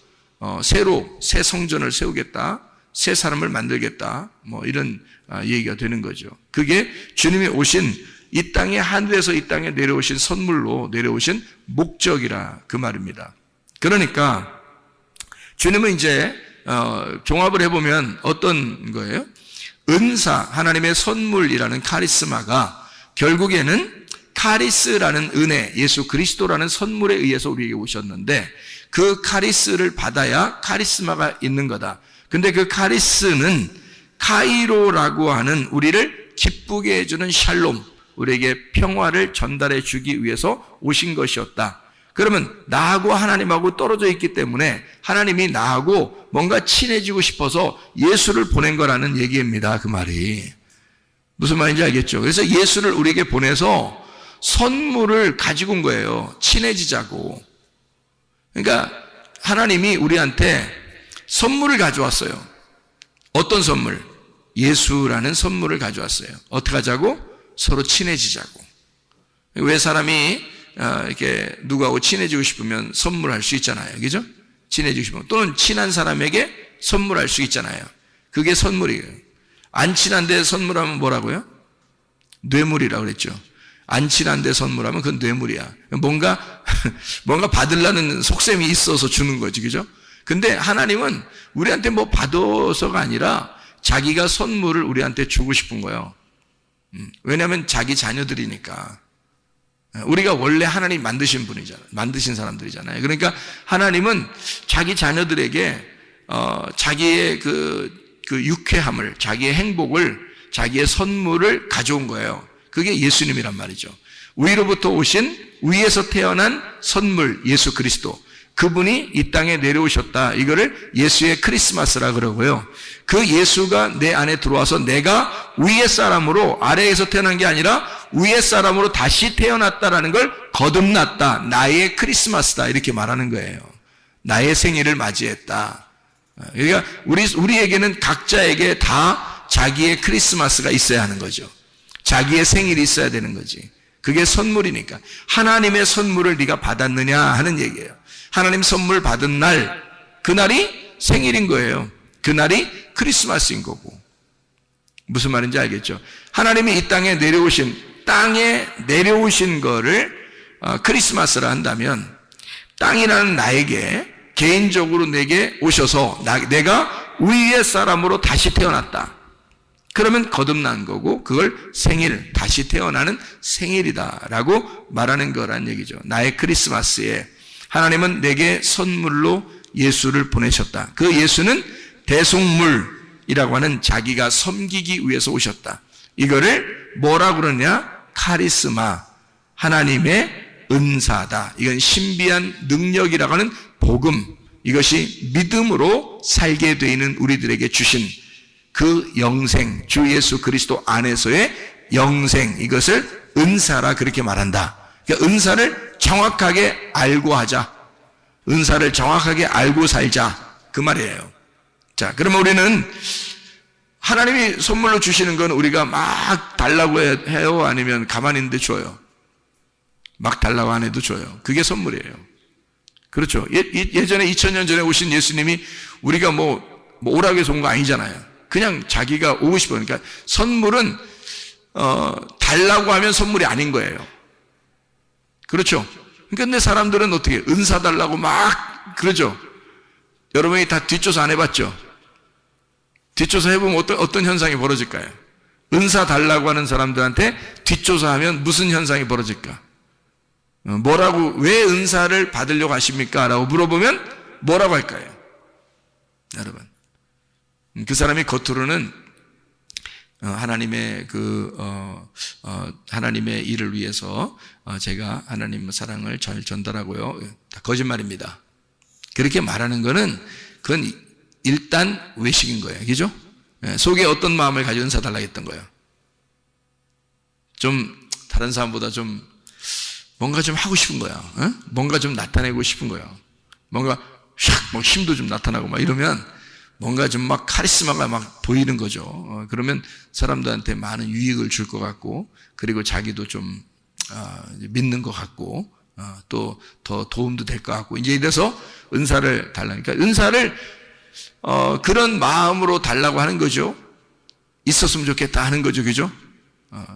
새 성전을 세우겠다, 새 사람을 만들겠다, 뭐 이런 얘기가 되는 거죠. 그게 주님이 오신 이 땅에 하늘에서 이 땅에 내려오신 선물로 내려오신 목적이라 그 말입니다. 그러니까 주님은 이제 종합을 해보면 어떤 거예요? 은사, 하나님의 선물이라는 카리스마가 결국에는 카리스라는 은혜, 예수 그리스도라는 선물에 의해서 우리에게 오셨는데 그 카리스를 받아야 카리스마가 있는 거다. 근데 그 카리스는 카이로라고 하는 우리를 기쁘게 해주는 샬롬, 우리에게 평화를 전달해 주기 위해서 오신 것이었다. 그러면 나하고 하나님하고 떨어져 있기 때문에 하나님이 나하고 뭔가 친해지고 싶어서 예수를 보낸 거라는 얘기입니다. 그 말이. 무슨 말인지 알겠죠? 그래서 예수를 우리에게 보내서 선물을 가지고 온 거예요. 친해지자고. 그러니까 하나님이 우리한테 선물을 가져왔어요. 어떤 선물? 예수라는 선물을 가져왔어요. 어떻게 하자고? 서로 친해지자고. 왜 사람이 이렇게 누구하고 친해지고 싶으면 선물할 수 있잖아요. 그죠? 친해지고 싶으면. 또는 친한 사람에게 선물할 수 있잖아요. 그게 선물이에요. 안 친한데 선물하면 뭐라고요? 뇌물이라고 그랬죠. 안 친한데 선물하면 그건 뇌물이야. 뭔가 받으려는 속셈이 있어서 주는 거지. 그죠? 근데 하나님은 우리한테 뭐 받아서가 아니라 자기가 선물을 우리한테 주고 싶은 거예요. 왜냐하면 자기 자녀들이니까. 우리가 원래 하나님 만드신 분이잖아요. 만드신 사람들이잖아요. 그러니까 하나님은 자기 자녀들에게 자기의 그 유쾌함을, 자기의 행복을, 자기의 선물을 가져온 거예요. 그게 예수님이란 말이죠. 위로부터 오신, 위에서 태어난 선물, 예수 그리스도. 그분이 이 땅에 내려오셨다. 이거를 예수의 크리스마스라 그러고요. 그 예수가 내 안에 들어와서 내가 위의 사람으로, 아래에서 태어난 게 아니라 위의 사람으로 다시 태어났다라는 걸 거듭났다. 나의 크리스마스다. 이렇게 말하는 거예요. 나의 생일을 맞이했다. 그러니까 우리에게는 각자에게 다 자기의 크리스마스가 있어야 하는 거죠. 자기의 생일이 있어야 되는 거지. 그게 선물이니까. 하나님의 선물을 네가 받았느냐 하는 얘기예요. 하나님 선물 받은 날, 그날이 생일인 거예요. 그날이 크리스마스인 거고. 무슨 말인지 알겠죠? 하나님이 이 땅에 내려오신 거를 크리스마스라 한다면, 땅이라는 나에게 개인적으로 내게 오셔서 내가 위의 사람으로 다시 태어났다. 그러면 거듭난 거고, 그걸 생일, 다시 태어나는 생일이다라고 말하는 거란 얘기죠. 나의 크리스마스에 하나님은 내게 선물로 예수를 보내셨다. 그 예수는 대속물이라고 하는 자기가 섬기기 위해서 오셨다. 이거를 뭐라고 그러냐? 카리스마, 하나님의 은사다. 이건 신비한 능력이라고 하는 복음, 이것이 믿음으로 살게 되어 있는 우리들에게 주신 그 영생, 주 예수 그리스도 안에서의 영생, 이것을 은사라 그렇게 말한다. 그러니까 은사를 정확하게 알고 하자. 은사를 정확하게 알고 살자. 그 말이에요. 자, 그러면 우리는 하나님이 선물로 주시는 건 우리가 막 달라고 해요? 아니면 가만히 있는데 줘요? 막 달라고 안 해도 줘요. 그게 선물이에요. 그렇죠. 예전에 2000년 전에 오신 예수님이 우리가 뭐 오라고 해서 온 거 아니잖아요. 그냥 자기가 오고 싶어요. 그러니까 선물은 달라고 하면 선물이 아닌 거예요. 그렇죠. 근데 사람들은 어떻게 은사 달라고 막 그러죠. 여러분이 다 뒷조사 안 해봤죠? 뒷조사 해보면 어떤 현상이 벌어질까요? 은사 달라고 하는 사람들한테 뒷조사하면 무슨 현상이 벌어질까? 왜 은사를 받으려고 하십니까? 라고 물어보면 뭐라고 할까요? 여러분, 그 사람이 겉으로는 하나님의 하나님의 일을 위해서 제가 하나님의 사랑을 잘 전달하고요. 다 거짓말입니다. 그렇게 말하는 거는 그건 일단 외식인 거예요. 그죠? 속에 어떤 마음을 가지고 은사 달라고 했던 거예요? 좀 다른 사람보다 좀 뭔가 좀 하고 싶은 거야. 뭔가 좀 나타내고 싶은 거야. 뭔가 샥 힘도 좀 나타나고 막 이러면 뭔가 좀 막 카리스마가 막 보이는 거죠. 그러면 사람들한테 많은 유익을 줄 것 같고, 그리고 자기도 좀 믿는 것 같고, 또 더 도움도 될 것 같고, 이제 이래서 은사를 달라니까. 은사를 그런 마음으로 달라고 하는 거죠. 있었으면 좋겠다 하는 거죠. 그죠?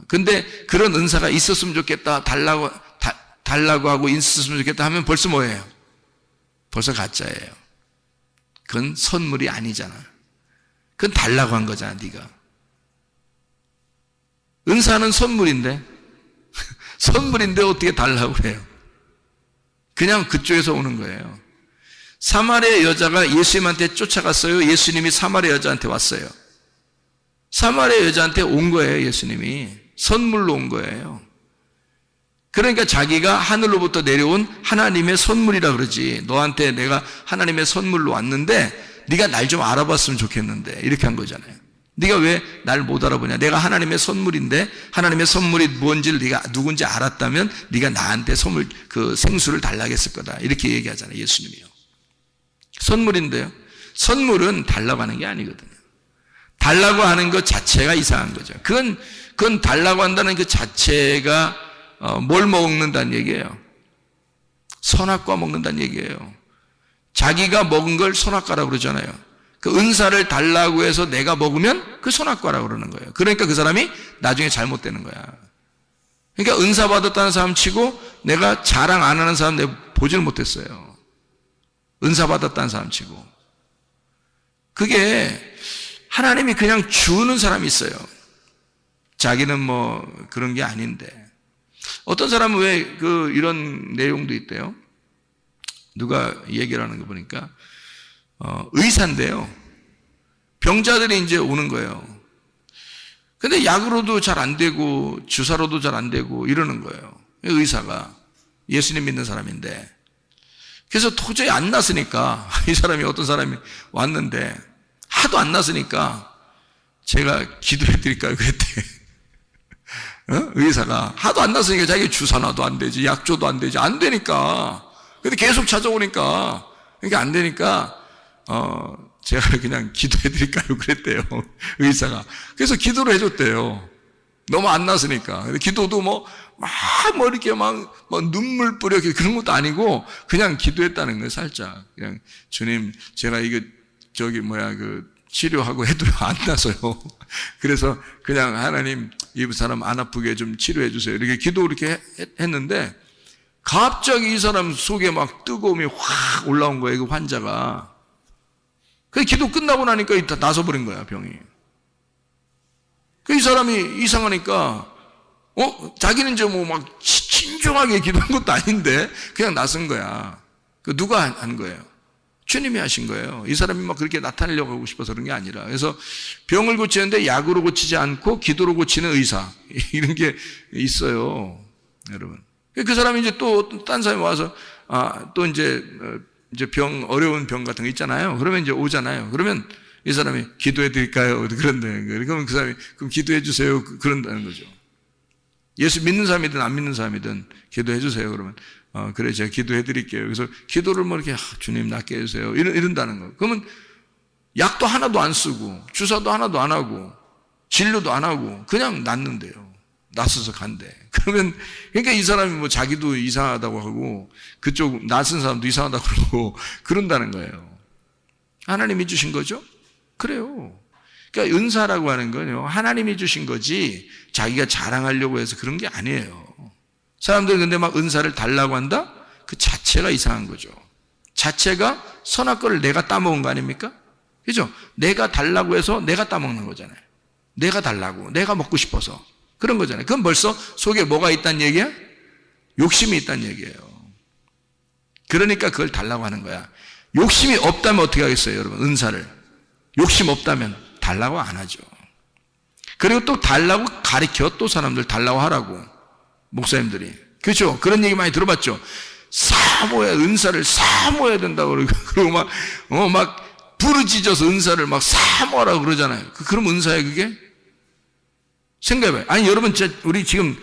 근데 그런 은사가 있었으면 좋겠다, 달라고 하고 있었으면 좋겠다 하면 벌써 뭐예요? 벌써 가짜예요. 그건 선물이 아니잖아. 그건 달라고 한 거잖아, 네가. 은사는 선물인데 선물인데 어떻게 달라고 그래요? 그냥 그쪽에서 오는 거예요. 사마리아 여자가 예수님한테 쫓아갔어요? 예수님이 사마리아 여자한테 왔어요? 사마리아 여자한테 온 거예요. 예수님이 선물로 온 거예요. 그러니까 자기가 하늘로부터 내려온 하나님의 선물이라 그러지, 너한테 내가 하나님의 선물로 왔는데 네가 날 좀 알아봤으면 좋겠는데, 이렇게 한 거잖아요. 네가 왜 날 못 알아보냐? 내가 하나님의 선물인데, 하나님의 선물이 뭔지를 네가 누군지 알았다면 네가 나한테 선물, 그 생수를 달라고 했을 거다, 이렇게 얘기하잖아요. 예수님이요. 선물인데요, 선물은 달라고 하는 게 아니거든요. 달라고 하는 것 자체가 이상한 거죠. 그건 달라고 한다는 그 자체가 뭘 먹는다는 얘기예요? 선악과 먹는다는 얘기예요. 자기가 먹은 걸 선악과라고 그러잖아요. 그 은사를 달라고 해서 내가 먹으면 그 선악과라고 그러는 거예요. 그러니까 그 사람이 나중에 잘못되는 거야. 그러니까 은사 받았다는 사람 치고 내가 자랑 안 하는 사람 내가 보지를 못했어요. 은사 받았다는 사람 치고. 그게 하나님이 그냥 주는 사람이 있어요. 자기는 뭐 그런 게 아닌데. 어떤 사람은 왜 이런 내용도 있대요. 누가 얘기를 하는 거 보니까 의사인데요, 병자들이 이제 오는 거예요. 근데 약으로도 잘 안 되고 주사로도 잘 안 되고 이러는 거예요. 의사가 예수님 믿는 사람인데. 그래서 도저히 안 났으니까, 이 사람이, 어떤 사람이 왔는데 하도 안 났으니까 제가 기도해 드릴까요? 그랬대. 의사가 하도 안 났으니까 자기 주사놔도 안 되지, 약조도 안 되지, 안 되니까. 근데 계속 찾아오니까, 그러니까 안 되니까 제가 그냥 기도해 드릴까요? 그랬대요, 의사가. 그래서 기도를 해줬대요. 너무 안 났으니까. 근데 기도도 이렇게 눈물 뿌려, 그런 것도 아니고, 그냥 기도했다는 거예요, 살짝. 그냥, 주님, 제가 치료하고 해도 안 나서요. 그래서 그냥 하나님, 이 사람 안 아프게 좀 치료해 주세요, 이렇게 기도 이렇게 했는데, 갑자기 이 사람 속에 뜨거움이 확 올라온 거예요, 그 환자가. 그 기도 끝나고 나니까 다 나서버린 거야, 병이. 이 사람이 이상하니까, 자기는 이제 신중하게 기도한 것도 아닌데, 그냥 나선 거야. 누가 한 거예요? 주님이 하신 거예요. 이 사람이 그렇게 나타내려고 하고 싶어서 그런 게 아니라. 그래서 병을 고치는데 약으로 고치지 않고 기도로 고치는 의사, 이런 게 있어요, 여러분. 그 사람이 이제 또 딴 사람이 와서 또 이제 어려운 병 같은 거 있잖아요. 그러면 이제 오잖아요. 그러면 이 사람이 기도해 드릴까요? 그런데 그러면 그 사람이 그럼 기도해 주세요, 그런다는 거죠. 예수 믿는 사람이든 안 믿는 사람이든 기도해 주세요. 그러면 그래, 제가 기도해 드릴게요. 그래서 기도를 이렇게 주님 낫게 해주세요, 이런다는 거. 그러면 약도 하나도 안 쓰고 주사도 하나도 안 하고 진료도 안 하고 그냥 낫는데요. 낫어서 간대. 그러면 그러니까 이 사람이 자기도 이상하다고 하고 그쪽 낯선 사람도 이상하다고 그러고 그런다는 거예요. 하나님이 주신 거죠? 그래요. 그러니까 은사라고 하는 건요, 하나님이 주신 거지 자기가 자랑하려고 해서 그런 게 아니에요. 사람들은 근데 은사를 달라고 한다? 그 자체가 이상한 거죠. 자체가 선악과를 내가 따먹은 거 아닙니까? 그죠? 내가 달라고 해서 내가 따먹는 거잖아요. 내가 달라고, 내가 먹고 싶어서 그런 거잖아요. 그건 벌써 속에 뭐가 있다는 얘기야? 욕심이 있다는 얘기예요. 그러니까 그걸 달라고 하는 거야. 욕심이 없다면 어떻게 하겠어요, 여러분? 은사를 욕심 없다면 달라고 안 하죠. 그리고 또 달라고 가르쳐, 또 사람들 달라고 하라고, 목사님들이. 그렇죠? 그런 얘기 많이 들어봤죠. 사모해야, 은사를 사모해야 된다고 그러고 막 부르짖어서 은사를 사모하라고 그러잖아요. 그럼 은사예요, 그게? 생각해봐요. 아니, 여러분, 우리 지금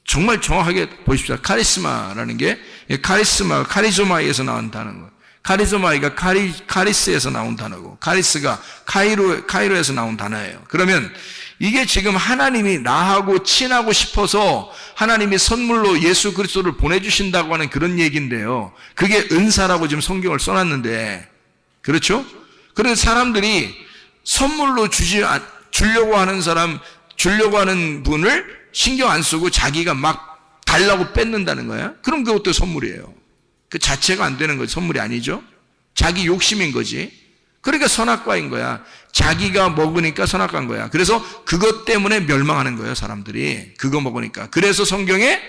정말 정확하게 보십시오. 카리스마라는 게, 카리스마에서 나온 단어고, 카리스마이가 카리스에서 나온 단어고, 카리스가 카이로에서 나온 단어예요. 그러면 이게 지금 하나님이 나하고 친하고 싶어서 하나님이 선물로 예수 그리스도를 보내주신다고 하는 그런 얘기인데요. 그게 은사라고 지금 성경을 써놨는데, 그렇죠? 그래서 사람들이 선물로 주려고 하는 사람, 주려고 하는 분을 신경 안 쓰고 자기가 달라고 뺏는다는 거야? 그럼 그것도 선물이에요. 그 자체가 안 되는 거지, 선물이 아니죠? 자기 욕심인 거지. 그러니까 선악과인 거야. 자기가 먹으니까 선악과인 거야. 그래서 그것 때문에 멸망하는 거예요, 사람들이. 그거 먹으니까. 그래서 성경에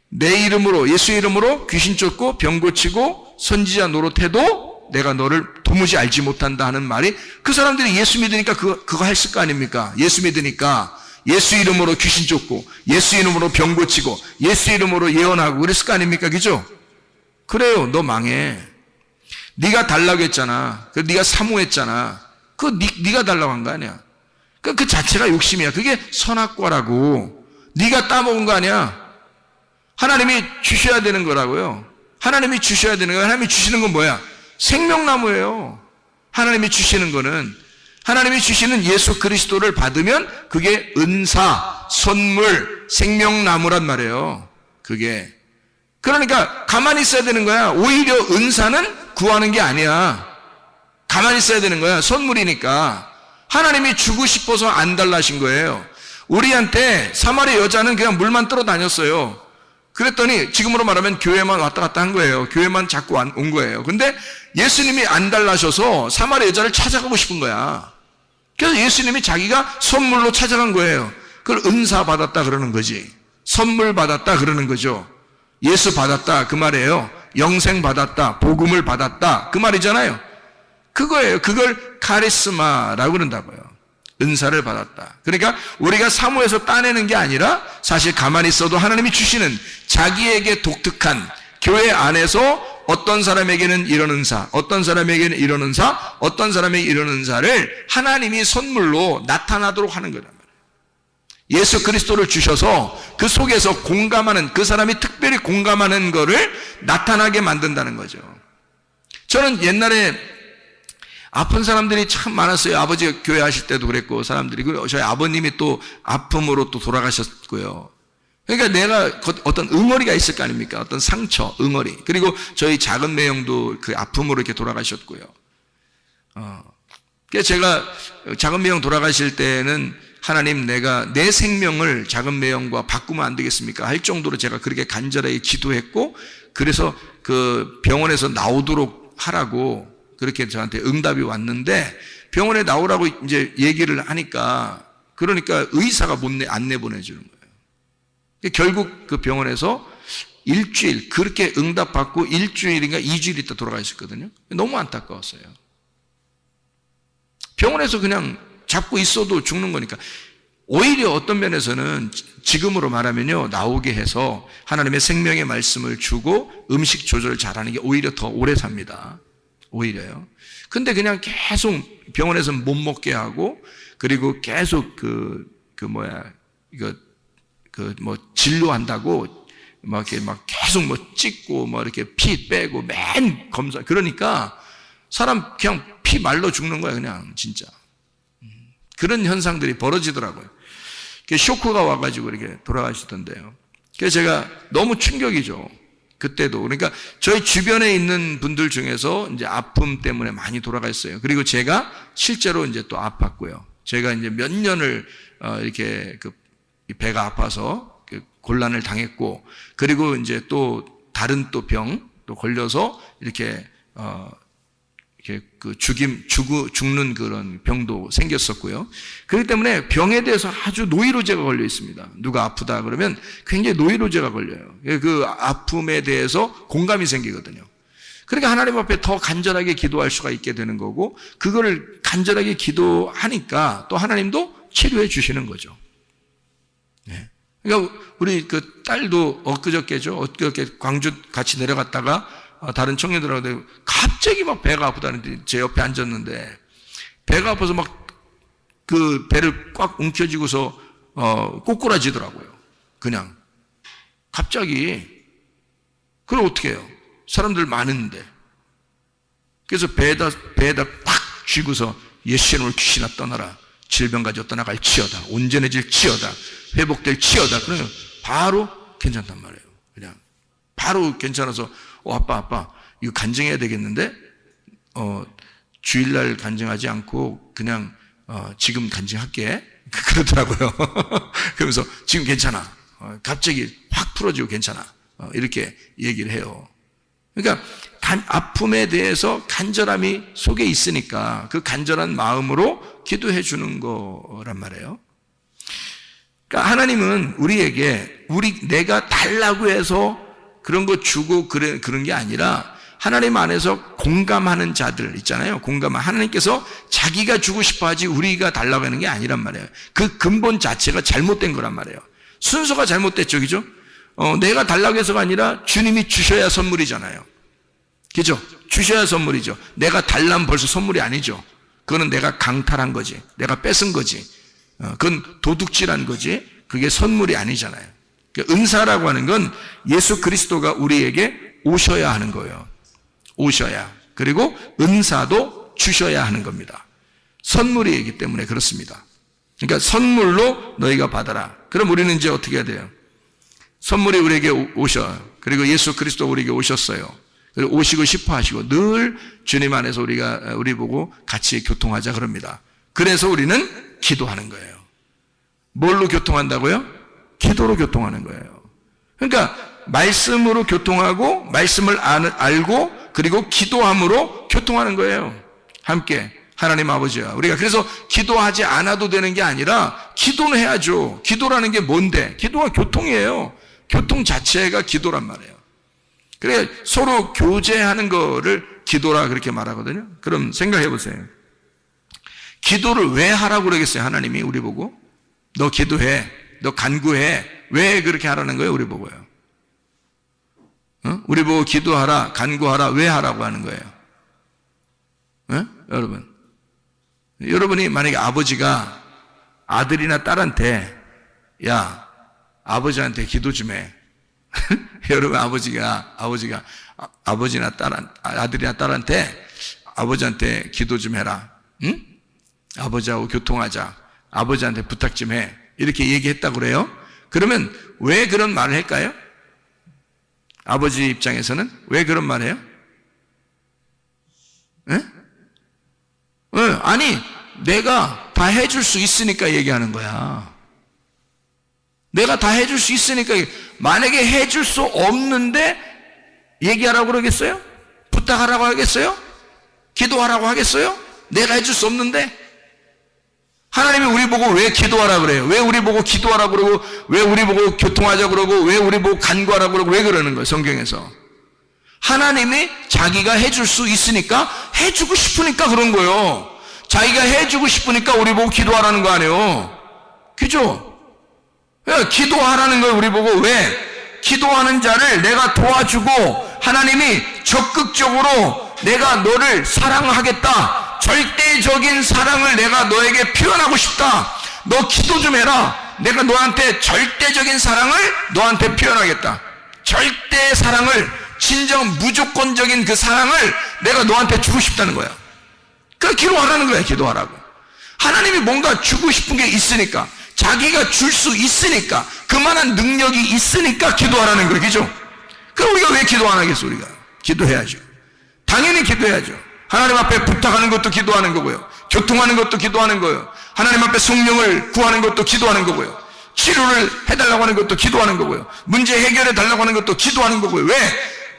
내 이름으로, 예수 이름으로 귀신 쫓고 병 고치고 선지자 노릇해도 내가 너를 도무지 알지 못한다 하는 말이, 그 사람들이 예수 믿으니까 그거 했을 거 아닙니까? 예수 믿으니까 예수 이름으로 귀신 쫓고 예수 이름으로 병 고치고 예수 이름으로 예언하고 그랬을 거 아닙니까? 그죠? 그래요. 너 망해. 네가 달라고 했잖아. 네가 사모했잖아. 네가 달라고 한 거 아니야. 그 자체가 욕심이야. 그게 선악과라고. 네가 따먹은 거 아니야. 하나님이 주셔야 되는 거라고요. 하나님이 주셔야 되는 거예요. 하나님이 주시는 건 뭐야? 생명나무예요. 하나님이 주시는 거는, 하나님이 주시는 예수 그리스도를 받으면 그게 은사, 선물, 생명나무란 말이에요. 그게. 그러니까 가만히 있어야 되는 거야. 오히려 은사는 구하는 게 아니야. 가만히 있어야 되는 거야. 선물이니까. 하나님이 주고 싶어서 안 달라신 거예요. 우리한테 사마리 여자는 그냥 물만 떨어 다녔어요. 그랬더니 지금으로 말하면 교회만 왔다 갔다 한 거예요. 교회만 자꾸 온 거예요. 근데 예수님이 안 달라셔서 사마리 여자를 찾아가고 싶은 거야. 그래서 예수님이 자기가 선물로 찾아간 거예요. 그걸 은사 받았다 그러는 거지. 선물 받았다 그러는 거죠. 예수 받았다 그 말이에요. 영생 받았다, 복음을 받았다 그 말이잖아요. 그거예요. 그걸 카리스마라고 그런다고요. 은사를 받았다. 그러니까 우리가 사모해서 따내는 게 아니라 사실 가만히 있어도 하나님이 주시는 자기에게 독특한, 교회 안에서 어떤 사람에게는 이런 은사, 어떤 사람에게는 이런 은사, 어떤 사람에게 이런 은사를 하나님이 선물로 나타나도록 하는 거란 말이에요. 예수 그리스도를 주셔서 그 속에서 공감하는, 그 사람이 특별히 공감하는 거를 나타나게 만든다는 거죠. 저는 옛날에 아픈 사람들이 참 많았어요. 아버지가 교회 하실 때도 그랬고, 사람들이. 그리고 저희 아버님이 또 아픔으로 또 돌아가셨고요. 그러니까 내가 어떤 응어리가 있을 거 아닙니까? 어떤 상처, 응어리. 그리고 저희 작은 매형도 그 아픔으로 이렇게 돌아가셨고요. 그래서 제가 작은 매형 돌아가실 때는 하나님, 내가 내 생명을 작은 매형과 바꾸면 안 되겠습니까? 할 정도로 제가 그렇게 간절하게 기도했고, 그래서 그 병원에서 나오도록 하라고 그렇게 저한테 응답이 왔는데, 병원에 나오라고 이제 얘기를 하니까, 그러니까 의사가 안 내보내주는 거예요. 결국 그 병원에서 일주일, 그렇게 응답받고 일주일인가 2주일 있다 돌아가셨거든요. 너무 안타까웠어요. 병원에서 그냥 잡고 있어도 죽는 거니까. 오히려 어떤 면에서는 지금으로 말하면요, 나오게 해서 하나님의 생명의 말씀을 주고 음식 조절을 잘하는 게 오히려 더 오래 삽니다. 오히려요. 근데 그냥 계속 병원에서 못 먹게 하고, 그리고 계속 진료한다고 막 이렇게 막 계속 찍고 이렇게 피 빼고 맨 검사. 그러니까 사람 그냥 피 말라 죽는 거야, 그냥 진짜. 그런 현상들이 벌어지더라고요. 쇼크가 와가지고 이렇게 돌아가시던데요. 그래서 제가 너무 충격이죠. 그때도. 그러니까 저희 주변에 있는 분들 중에서 이제 아픔 때문에 많이 돌아갔어요. 그리고 제가 실제로 이제 또 아팠고요. 제가 이제 몇 년을 이렇게 배가 아파서 곤란을 당했고, 그리고 이제 또 다른 또 병 또 걸려서 이렇게 죽는 그런 병도 생겼었고요. 그렇기 때문에 병에 대해서 아주 노이로제가 걸려 있습니다. 누가 아프다 그러면 굉장히 노이로제가 걸려요. 그 아픔에 대해서 공감이 생기거든요. 그러니까 하나님 앞에 더 간절하게 기도할 수가 있게 되는 거고, 그거를 간절하게 기도하니까 또 하나님도 치료해 주시는 거죠. 네. 그러니까 우리 그 딸도 엊그저께 광주 같이 내려갔다가 다른 청년들하고 갑자기 막 배가 아프다는데 제 옆에 앉았는데, 배가 아파서 막 그 배를 꽉 움켜쥐고서 꼬꾸라지더라고요. 그냥 갑자기. 그럼 어떻게 해요? 사람들 많은데. 그래서 배에다 팍 쥐고서 예수 이름으로 귀신아 떠나라, 질병 가지고 떠나갈 치여다, 온전해질 치여다, 회복될 치여다. 그러면 바로 괜찮단 말이에요. 그냥 바로 괜찮아서 아빠 이거 간증해야 되겠는데, 주일날 간증하지 않고 그냥 지금 간증할게 그러더라고요. 그러면서 지금 괜찮아, 갑자기 확 풀어지고 괜찮아, 이렇게 얘기를 해요. 그러니까 아픔에 대해서 간절함이 속에 있으니까 그 간절한 마음으로 기도해 주는 거란 말이에요. 그러니까 하나님은 우리에게 내가 달라고 해서 그런 거 주고 그런 게 아니라, 하나님 안에서 공감하는 자들 있잖아요. 하나님께서 자기가 주고 싶어 하지 우리가 달라고 하는 게 아니란 말이에요. 그 근본 자체가 잘못된 거란 말이에요. 순서가 잘못됐죠. 그죠? 내가 달라고 해서가 아니라 주님이 주셔야 선물이잖아요. 그죠? 주셔야 선물이죠. 내가 달라면 벌써 선물이 아니죠. 그거는 내가 강탈한 거지. 내가 뺏은 거지. 그건 도둑질한 거지. 그게 선물이 아니잖아요. 은사라고 하는 건 예수 그리스도가 우리에게 오셔야 하는 거예요. 오셔야. 그리고 은사도 주셔야 하는 겁니다. 선물이기 때문에 그렇습니다. 그러니까 선물로 너희가 받아라. 그럼 우리는 이제 어떻게 해야 돼요? 선물이 우리에게 오셔. 그리고 예수 그리스도 우리에게 오셨어요. 그리고 오시고 싶어 하시고 늘 주님 안에서 우리 보고 같이 교통하자 그럽니다. 그래서 우리는 기도하는 거예요. 뭘로 교통한다고요? 기도로 교통하는 거예요. 그러니까 말씀으로 교통하고 말씀을 알고 그리고 기도함으로 교통하는 거예요. 함께 하나님 아버지야. 우리가 그래서 기도하지 않아도 되는 게 아니라 기도는 해야죠. 기도라는 게 뭔데? 기도가 교통이에요. 교통 자체가 기도란 말이에요. 그래 서로 교제하는 거를 기도라 그렇게 말하거든요. 그럼 생각해 보세요. 기도를 왜 하라고 그러겠어요? 하나님이 우리 보고 너 기도해, 너 간구해. 왜 그렇게 하라는 거예요? 우리 보고요. 우리 보고 기도하라, 간구하라. 왜 하라고 하는 거예요? 여러분, 여러분이 만약에 아버지가 아들이나 딸한테 야 아버지한테 기도 좀 해. 여러분 아버지가 아버지나 아들이나 딸한테 아버지한테 기도 좀 해라. 응? 아버지하고 교통하자. 아버지한테 부탁 좀 해. 이렇게 얘기했다고 그래요? 그러면 왜 그런 말을 할까요? 아버지 입장에서는 왜 그런 말을 해요? 아니 내가 다 해줄 수 있으니까 얘기하는 거야. 내가 다 해줄 수 있으니까. 만약에 해줄 수 없는데 얘기하라고 그러겠어요? 부탁하라고 하겠어요? 기도하라고 하겠어요? 내가 해줄 수 없는데? 하나님이 우리 보고 왜 기도하라 그래요? 왜 우리 보고 기도하라 그러고 왜 우리 보고 교통하자 그러고 왜 우리 보고 간구하라 그러고 왜 그러는 거예요? 성경에서 하나님이 자기가 해줄 수 있으니까 해주고 싶으니까 그런 거예요. 자기가 해주고 싶으니까 우리 보고 기도하라는 거 아니에요. 그죠? 기도하라는 거예요. 우리 보고 왜? 기도하는 자를 내가 도와주고 하나님이 적극적으로 내가 너를 사랑하겠다. 절대적인 사랑을 내가 너에게 표현하고 싶다. 너 기도 좀 해라. 내가 너한테 절대적인 사랑을 너한테 표현하겠다. 절대 사랑을, 진정 무조건적인 그 사랑을 내가 너한테 주고 싶다는 거야. 그러니까 기도하라는 거야. 기도하라고. 하나님이 뭔가 주고 싶은 게 있으니까, 자기가 줄 수 있으니까, 그만한 능력이 있으니까 기도하라는 거예요. 그죠? 그럼 우리가 왜 기도 안 하겠어? 우리가 기도해야죠. 당연히 기도해야죠. 하나님 앞에 부탁하는 것도 기도하는 거고요. 교통하는 것도 기도하는 거예요. 하나님 앞에 성령을 구하는 것도 기도하는 거고요. 치료를 해달라고 하는 것도 기도하는 거고요. 문제 해결해 달라고 하는 것도 기도하는 거고요. 왜?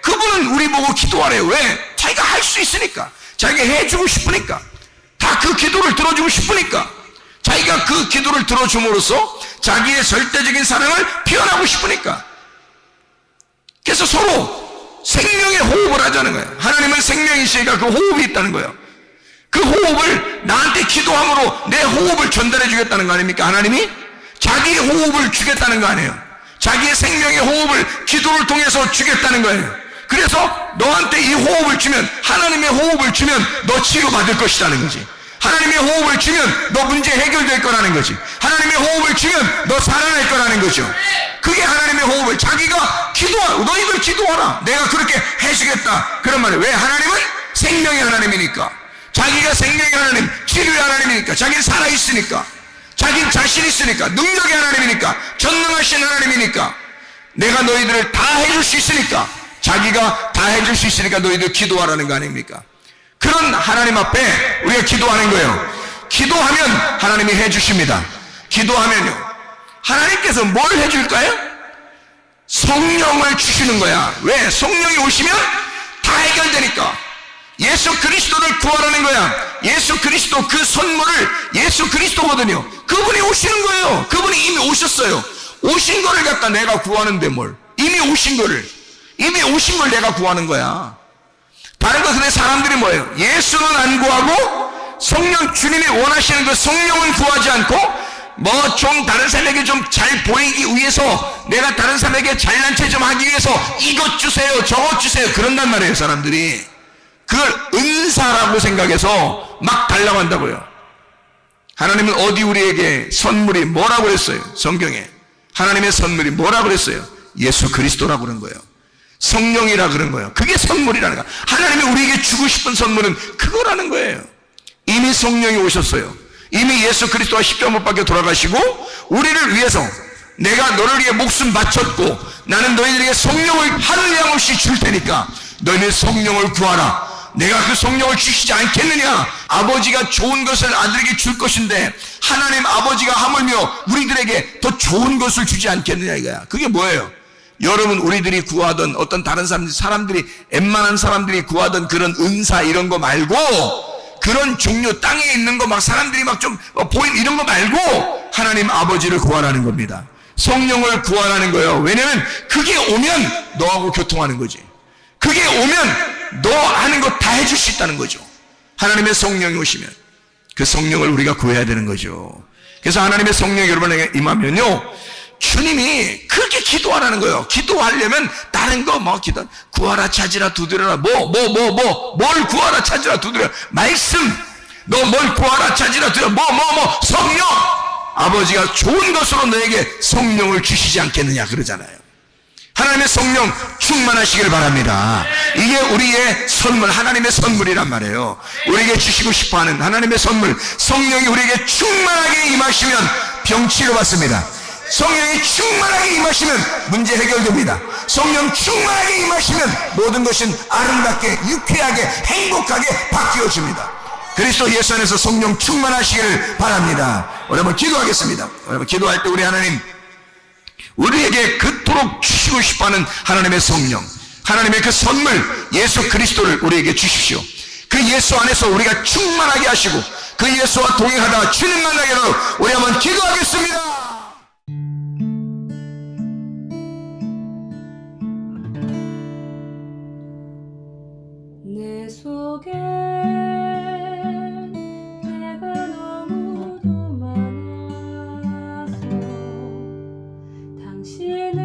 그분은 우리 보고 기도하래요. 왜? 자기가 할 수 있으니까. 자기가 해주고 싶으니까. 다 그 기도를 들어주고 싶으니까. 자기가 그 기도를 들어줌으로써 자기의 절대적인 사랑을 표현하고 싶으니까. 그래서 서로 생명의 호흡을 하자는 거예요. 하나님은 생명이시니까 그 호흡이 있다는 거예요. 그 호흡을 나한테 기도함으로 내 호흡을 전달해 주겠다는 거 아닙니까? 하나님이 자기의 호흡을 주겠다는 거 아니에요. 자기의 생명의 호흡을 기도를 통해서 주겠다는 거예요. 그래서 너한테 이 호흡을 주면, 하나님의 호흡을 주면 너 치료받을 것이라는 거지. 하나님의 호흡을 주면 너 문제 해결될 거라는 거지. 하나님의 호흡을 주면 너 살아날 거라는 거죠. 그게 하나님의 호흡을, 자기가 너희들 기도하라. 내가 그렇게 해주겠다. 그런 말이에요. 왜? 하나님은 생명의 하나님이니까. 자기가 생명의 하나님, 치료의 하나님이니까. 자기는 살아있으니까. 자기는 자신 있으니까. 능력의 하나님이니까. 전능하신 하나님이니까. 내가 너희들을 다 해줄 수 있으니까. 자기가 다 해줄 수 있으니까 너희들 기도하라는 거 아닙니까? 그런 하나님 앞에 우리가 기도하는 거예요. 기도하면 하나님이 해주십니다. 기도하면요, 하나님께서 뭘 해줄까요? 성령을 주시는 거야. 왜? 성령이 오시면 다 해결되니까. 예수 그리스도를 구하라는 거야. 예수 그리스도, 그 선물을 예수 그리스도거든요. 그분이 오시는 거예요. 그분이 이미 오셨어요. 오신 거를 갖다 내가 구하는데 뭘. 이미 오신 걸 내가 구하는 거야. 다른 거 근데 사람들이 뭐예요? 예수는 안 구하고 성령, 주님이 원하시는 그 성령은 구하지 않고 뭐 좀 다른 사람에게 좀 잘 보이기 위해서, 내가 다른 사람에게 잘난 체 좀 하기 위해서 이것 주세요 저것 주세요 그런단 말이에요. 사람들이 그걸 은사라고 생각해서 막 달라고 한다고요. 하나님은 어디 우리에게 선물이 뭐라고 그랬어요? 성경에 하나님의 선물이 뭐라고 그랬어요? 예수 그리스도라고 그런 거예요. 성령이라 그런 거예요. 그게 선물이라는 거예요. 하나님이 우리에게 주고 싶은 선물은 그거라는 거예요. 이미 성령이 오셨어요. 이미 예수 그리스도가 십자가 못 박혀 돌아가시고 우리를 위해서, 내가 너를 위해 목숨 바쳤고 나는 너희들에게 성령을 한량 없이 줄 테니까 너희는 성령을 구하라. 내가 그 성령을 주시지 않겠느냐. 아버지가 좋은 것을 아들에게 줄 것인데 하나님 아버지가 하물며 우리들에게 더 좋은 것을 주지 않겠느냐 이거야. 그게 뭐예요? 여러분, 우리들이 구하던 어떤 다른 사람들이 웬만한 사람들이 구하던 그런 은사 이런 거 말고, 그런 종류 땅에 있는 거 막 사람들이 막 좀 보인 이런 거 말고 하나님 아버지를 구하라는 겁니다. 성령을 구하라는 거예요. 왜냐면 그게 오면 너하고 교통하는 거지. 그게 오면 너 하는 거 다 해줄 수 있다는 거죠. 하나님의 성령이 오시면 그 성령을 우리가 구해야 되는 거죠. 그래서 하나님의 성령이 여러분에게 임하면요, 주님이 그렇게 기도하라는 거예요. 기도하려면 다른 거 뭐 기도, 구하라 찾으라 두드려라 뭘 구하라 찾으라 두드려라, 말씀, 너 뭘 구하라 찾으라 두드려라 성령, 아버지가 좋은 것으로 너에게 성령을 주시지 않겠느냐 그러잖아요. 하나님의 성령 충만하시길 바랍니다. 이게 우리의 선물, 하나님의 선물이란 말이에요. 우리에게 주시고 싶어하는 하나님의 선물, 성령이 우리에게 충만하게 임하시면 병치료 받습니다. 성령이 충만하게 임하시면 문제 해결됩니다. 성령 충만하게 임하시면 모든 것은 아름답게, 유쾌하게, 행복하게 바뀌어집니다. 그리스도 예수 안에서 성령 충만하시기를 바랍니다. 우리 한번 기도하겠습니다. 여러분, 기도할 때 우리 하나님, 우리에게 그토록 주시고 싶어하는 하나님의 성령, 하나님의 그 선물 예수 그리스도를 우리에게 주십시오. 그 예수 안에서 우리가 충만하게 하시고 그 예수와 동행하다가 주님 만나게 하도록 우리 한번 기도하겠습니다. 내 속에 내가 너무도 많아서 당신을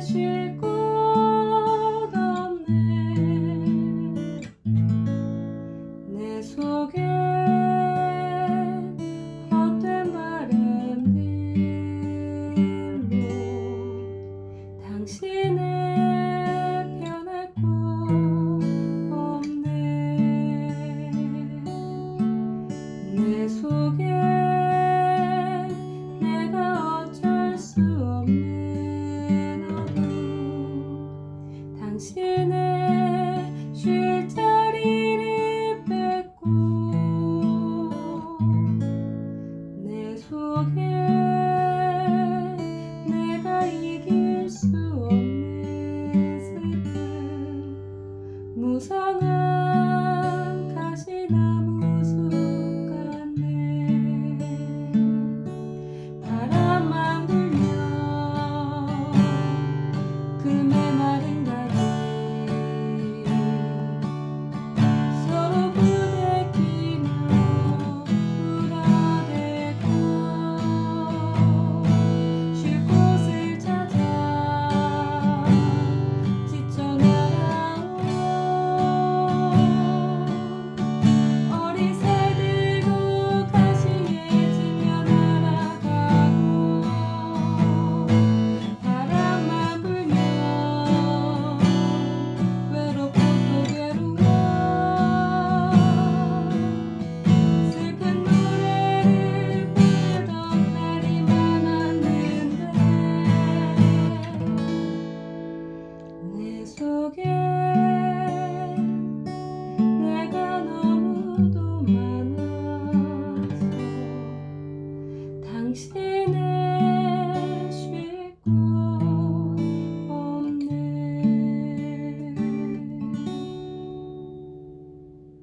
쉴 곳 없네. 내 속에 헛된 바램들로 당신을 변할 곳 없네. 내 속에 내가 어쩔 수 없는 어둠, 당신을